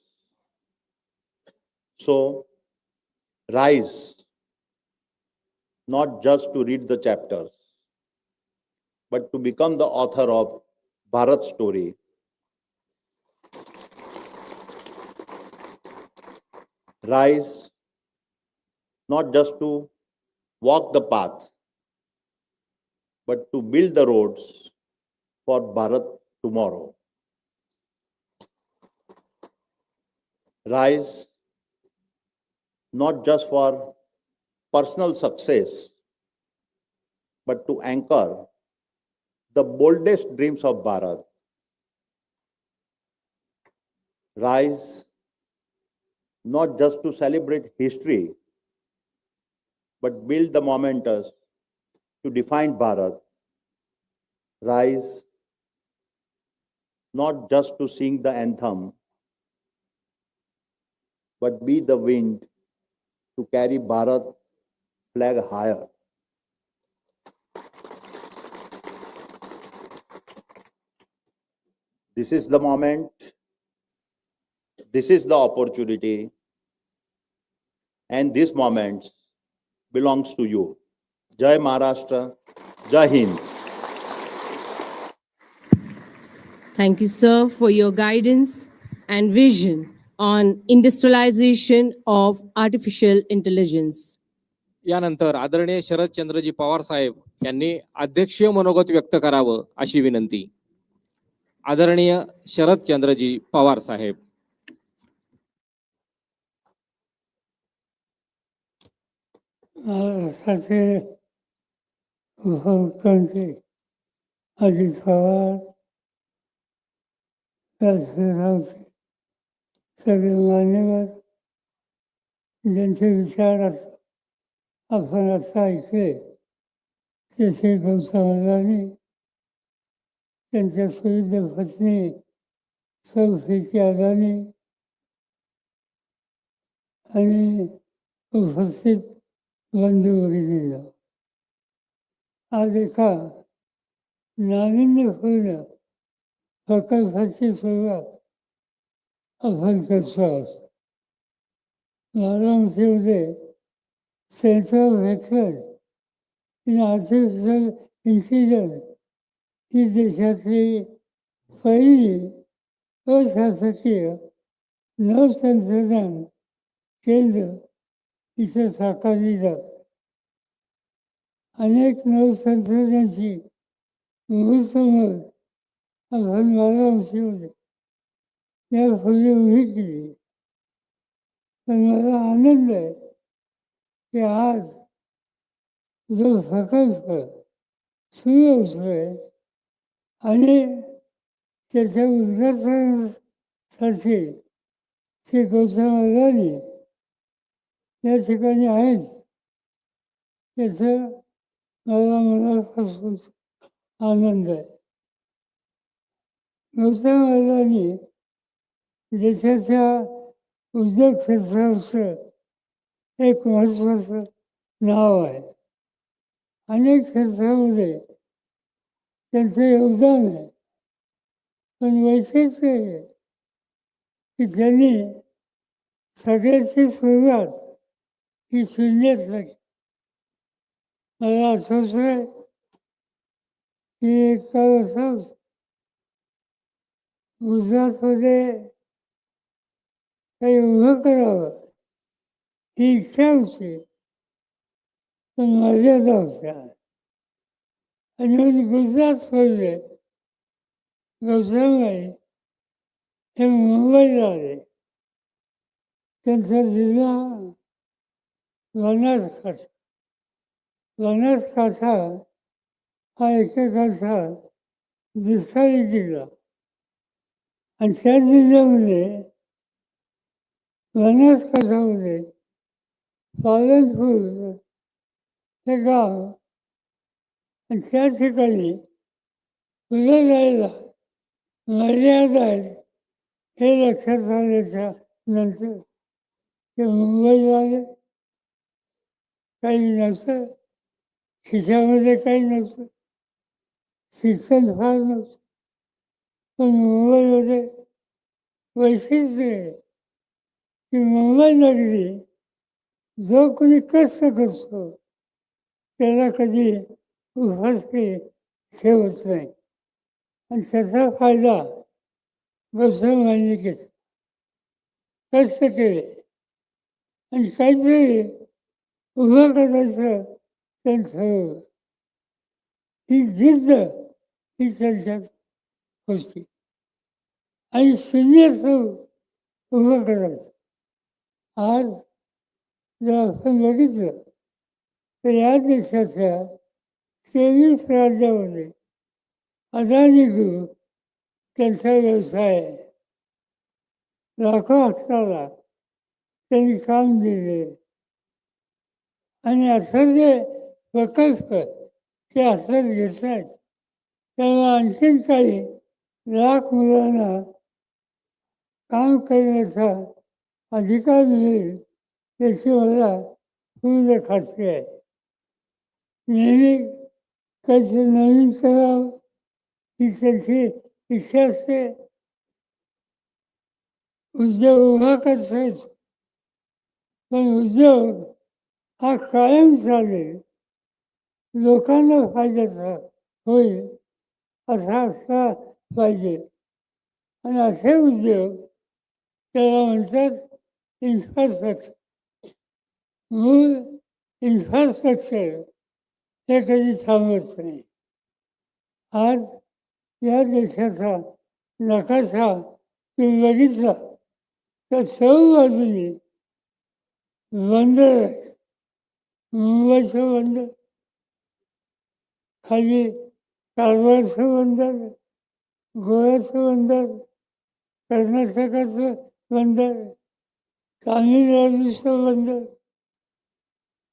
So rise, not just to read the chapters, but to become the author of Bharat's story. Rise, not just to walk the path, but to build the roads for Bharat tomorrow. Rise, not just for personal success, but to anchor the boldest dreams of Bharat. Rise, not just to celebrate history, but build the momentous to define Bharat. Rise, not just to sing the anthem, but be the wind to carry Bharat flag higher. This is the moment, this is the opportunity, and this moment belongs to you. Jai Maharashtra, Jai Hind. Thank you, sir, for your guidance and vision on industrialization of artificial intelligence. यानंतर आदरणीय शरदचंद्रजी पवार साहेब यांनी अध्यक्षीय मनोगत व्यक्त करावं अशी विनंती. आदरणीय शरदचंद्रजी पवार साहेब. महाराष्ट्राचे उपमुख्यमंत्री अजित पवार, राजकीय सगळे मान्यवर ज्यांचे विचार आपण आता ऐकले ते श्री गौतम अदानी, त्यांच्या सुविध पत्नी सौ विद्या अदानी आणि उपस्थित बंधू भगिनींनो, आज एका नाविन्यपूर्ण प्रकल्पाची सुरुवात आपण करतो आहोत. बारामतीमध्ये centre of excellence in artificial intelligence ही देशातली पहिली अशासकीय नवतंत्रज्ञान केंद्र इथे साकारली जाते. अनेक नवतंत्रज्ञांची मुहूर्तमेढ आपण बारामतीमध्ये यापूर्वी उभी केली. पण मला आनंद आहे की आज जो प्रकल्प सुरू होतोय आणि त्याच्या उद्घाटनासाठी श्री गौतम अदानी या ठिकाणी आहेत, त्याचं मला मनापासून आनंद आहे. गौतम अदानी देशाच्या उद्योग क्षेत्राचं एक महत्त्वाचं नाव आहे. अनेक क्षेत्रामध्ये त्यांचं योगदान आहे, पण वैशिष्ट्य आहे की त्यांनी सगळ्याची सुरुवात ही शून्यातनं केली. मला आठवत आहे की एक काळ असा गुजरातमध्ये काही उभं करावं ही इच्छा होती, पण मर्यादा होत्या. आणि म्हणून गुजरात सोडले. गौतमबाई हे मुंबईला आले. त्यांचा जिल्हा बनासकांठा. बनासकांठा हा एकेकाळचा दुष्काळी जिल्हा आणि त्या जिल्ह्यामध्ये बनासकांठामध्ये पालनपूर हे गाव आणि त्या ठिकाणी फुलं जायला मर्यादा आहेत हे लक्षात आल्याच्या नंतर ते मुंबईला आले. काही नव्हतं, खिशामध्ये काही नव्हतं, शिक्षण फार नव्हतं, पण मुंबईमध्ये वैशिष्ट्य आहे की मुंबई नगरी जो कोणी कष्ट करतो त्याला कधी उपाशी ठेवत नाही आणि त्याचा फायदा गौतम घेतला. कष्ट केले आणि काहीतरी उभं करायचं त्यांचं ठरवलं. ही जिद्द ही त्यांच्यात होती आणि शून्य उभं करायचं. आज जर आपण बघितलं तर या देशाच्या 23 राज्यामध्ये अदानी ग्रुप त्यांचा व्यवसाय आहे. लाखो हस्ताला त्यांनी काम दिले आणि असं जे प्रकल्प ते हातात घेत आहेत त्याला आणखीन काही लाख मुलांना काम करण्याचा अधिकार मिळेल याची मला पूर्ण खात्री आहे. नेहमी काहीतरी नवीन करावं ही त्यांची इच्छा असते. उद्योग उभा करतायत पण उद्योग हा कायम चालेल, लोकांना फायद्याचा होईल असा असला पाहिजे. आणि असे उद्योग त्याला म्हणतात इन्फ्रास्ट्रक्चर. मूळ इन्फ्रास्ट्रक्चर हे कधी थांबत नाही. आज या देशाचा नकाशा तुम्ही बघितला तर सर्व बाजूनी बंदर आहेत. मुंबईचं बंदर, खाली कारवारचं बंदर, गोव्याचं बंदर, कर्नाटकाचं बंदर, तामिळनाडूचं बंदर,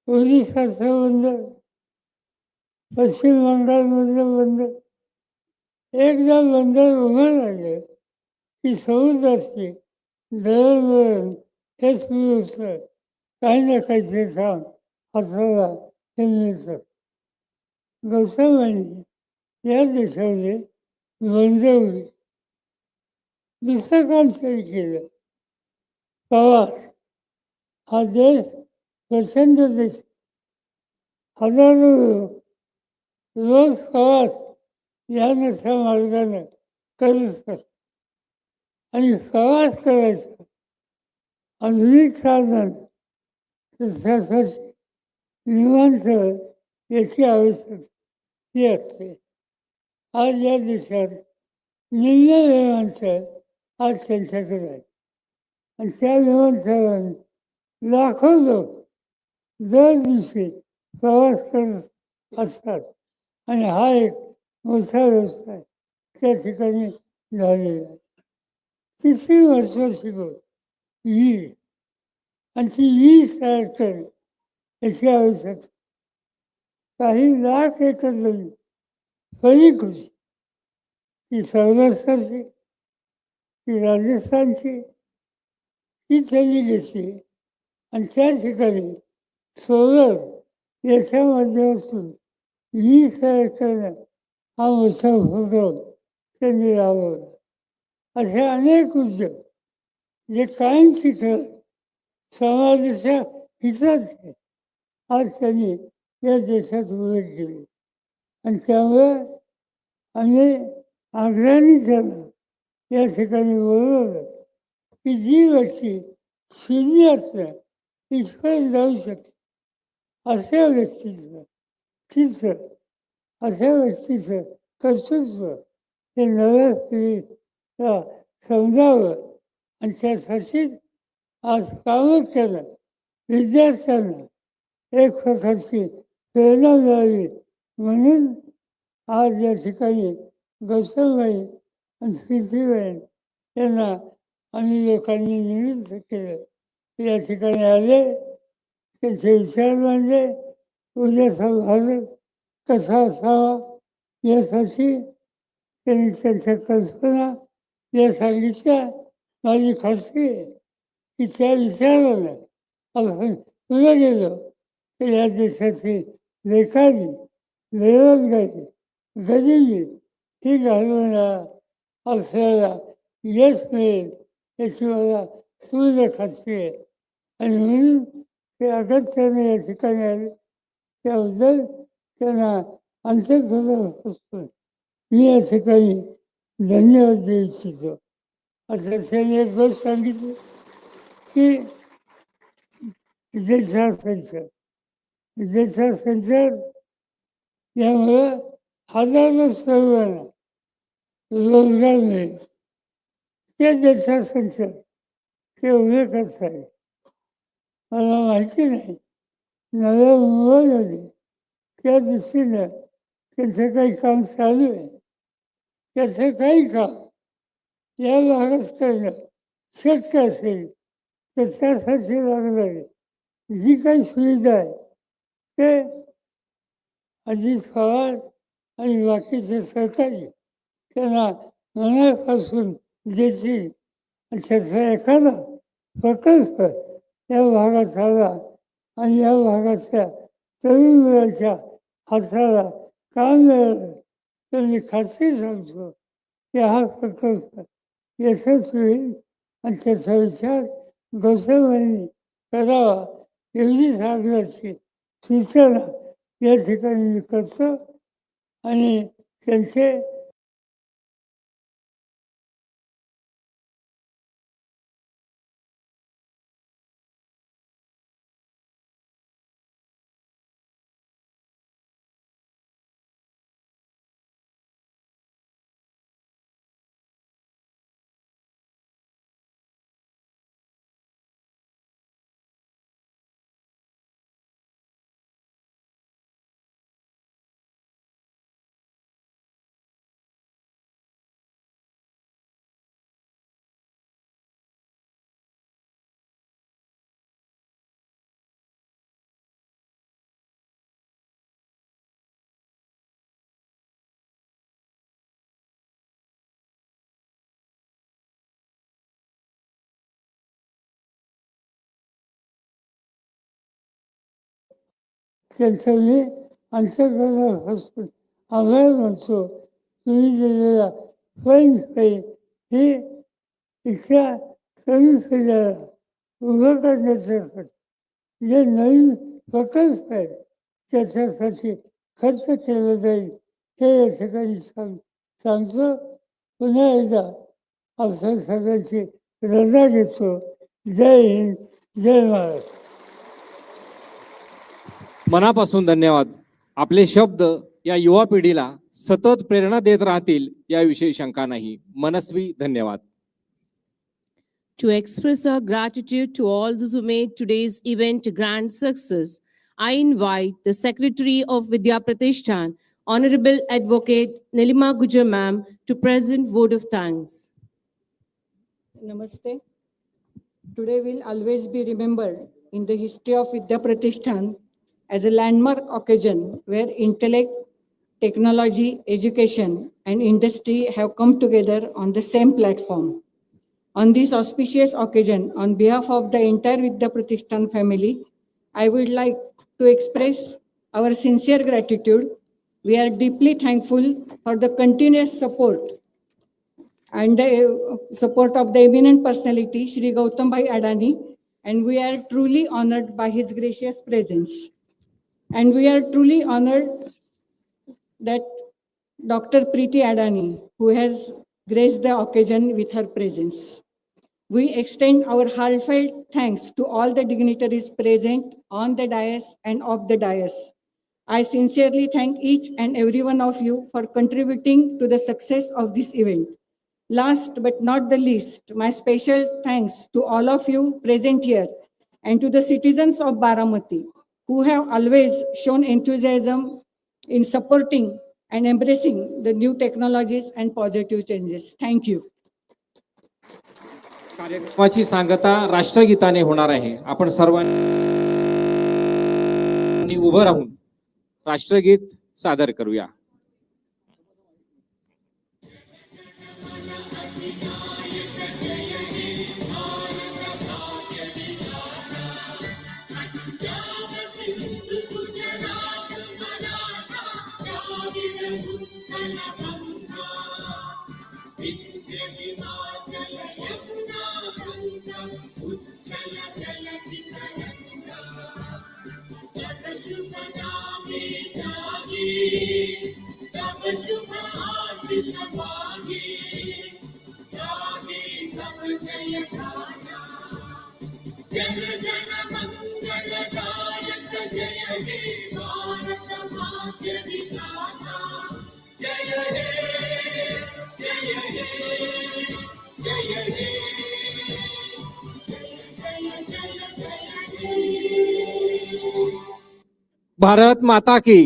ओरिसाचं बंदर, पश्चिम बंगालमधलं बंदर. एकदा बंदर उभं राहिलं की समुद्राची दळणवळण हे सुरू होतं. काही ना काहीतरी काम हाताला हे मिळतं. गौतमांनी या देशामध्ये बंदर दुसरं काम तरी केलं. प्रवास हा देश प्रचंड देश, हजारो लोक रोज प्रवास या नशा मार्गाने करत असतात आणि प्रवास करायचा आधुनिक साधन त्यासाठी विमानतळ याची आवश्यकता असते. आज या देशात निम्न विमानतळ आज त्यांच्याकडे आहे आणि त्या विमानतळाने लाखो लोक दर दिवशी प्रवास करत असतात आणि हा एक मोठा व्यवसाय त्या ठिकाणी झालेला आहे. तिसरी महत्वाची गोष्ट वीज आणि ती वीज तयार करणे याची आवश्यकता. काही लाख एकर जमीन फळीक होती, ती सौराष्ट्राची, ती राजस्थानची, ती त्यांनी घेतली आणि त्या ठिकाणी सोलर याच्या माध्यमातून वीज तयार करणं हा मोठा उपक्रम त्यांनी राबवला. असे अनेक उद्योग जे कायम शिकत समाजाच्या हिताचे आज त्यांनी या देशात उभे केले आणि त्यामुळे आम्ही आग्रहाने त्यांना या ठिकाणी बोलवलं की जी व्यक्ती शून्य असतं इथपर्यंत जाऊ शकते अशा व्यक्तीचं चित्र, अशा व्यक्तीचं कर्तृत्व हे नव्या पिढीला समजावं आणि त्यासाठी आज प्रामुख्यानं विद्यार्थ्यांना एक प्रकारची प्रेरणा मिळावी म्हणून आज या ठिकाणी गौतमबाई आणि प्रीतीबाई यांना आम्ही लोकांनी निमित्त केलं. या ठिकाणी आले, त्यांचे विचार मांडले, उद्याचा भारत कसा असावा यासाठी त्यांनी त्यांच्या कल्पना या सांगितल्या. माझी खात्री आहे की त्या विचाराला आपण पुढे गेलो तर या देशाची बेकारी, बेरोजगारी, गरिबी ही घालवण्याला आपल्याला यश मिळेल याची मला पूर्ण खात्री आहे. आणि म्हणून ते अगत्याने या ठिकाणी आले त्याबद्दल त्यांना अंतःकरणापासून मी या ठिकाणी धन्यवाद देऊ इच्छितो. आता त्यांनी एक गोष्ट सांगितली की देशाचा संचार यामुळं हजारो सर्वांना रोजगार मिळेल. ते देशाचा संचार ते उभे करत आहे. मला माहिती नाही नव्या मुंबईमध्ये त्या दृष्टीनं त्यांचं काही काम चालू आहे. त्याचं काही काम या भागात करणं शक्य असेल तर त्यासाठी लागणारी जी काही सुविधा आहे ते अजित पवार आणि बाकीचे सहकारी त्यांना मनापासून देतील. त्याचा एखादा प्रकल्प या भागात आला आणि या भागातल्या तरुण मुलाच्या हाताला काम मिळालं तर मी खात्री सांगतो की हा प्रकल्प यशस्वी होईल आणि त्याचा विचार गौतमांनी करावा एवढीच आग्रहाची सूचना या ठिकाणी मी करतो. आणि त्यांचे त्यांचं मी अंतःकरणापासून आभार मानतो. तुम्ही दिलेला फैसला हे इथल्या तरुण पिढीला उभं करण्यासाठी जे नवीन प्रकल्प आहेत त्याच्यासाठी खर्च केलं जाईल हे या ठिकाणी सांगतो. पुन्हा एकदा आपल्या सगळ्यांची रजा घेतो. जय हिंद, जय महाराष्ट्र. मनापासून धन्यवाद. आपले शब्द या युवा पिढीला सतत प्रेरणा देत राहतील याविषयी शंका नाही. मनस्वी धन्यवाद. To express our gratitude to all those who made today's event a grand success, I invite the Secretary of Vidya Pratishthan, Honorable Advocate Nilima Gujar Ma'am, to present vote of thanks. Namaste. Today will always be remembered in the history of Vidya Pratishthan as a landmark occasion where intellect, technology, education, and industry have come together on the same platform. On this auspicious occasion, on behalf of the entire Vidya Pratishthan family, I would like to express our sincere gratitude. We are deeply thankful for the continuous support and the support of the eminent personality, Shri Gautam Adani, and we are truly honored by his gracious presence. And we are truly honored that Dr. Preeti Adani, who has graced the occasion with her presence. We extend our heartfelt thanks to all the dignitaries present on the dais and off the dais. I sincerely thank each and every one of you for contributing to the success of this event. Last but not the least, my special thanks to all of you present here and to the citizens of Baramati who have always shown enthusiasm in supporting and embracing the new technologies and positive changes. Thank you. कार्यक्रमाची सांगता राष्ट्रगीताने होणार आहे. आपण सर्वांनी उभं राहून राष्ट्रगीत सादर करूया. भारत माता की.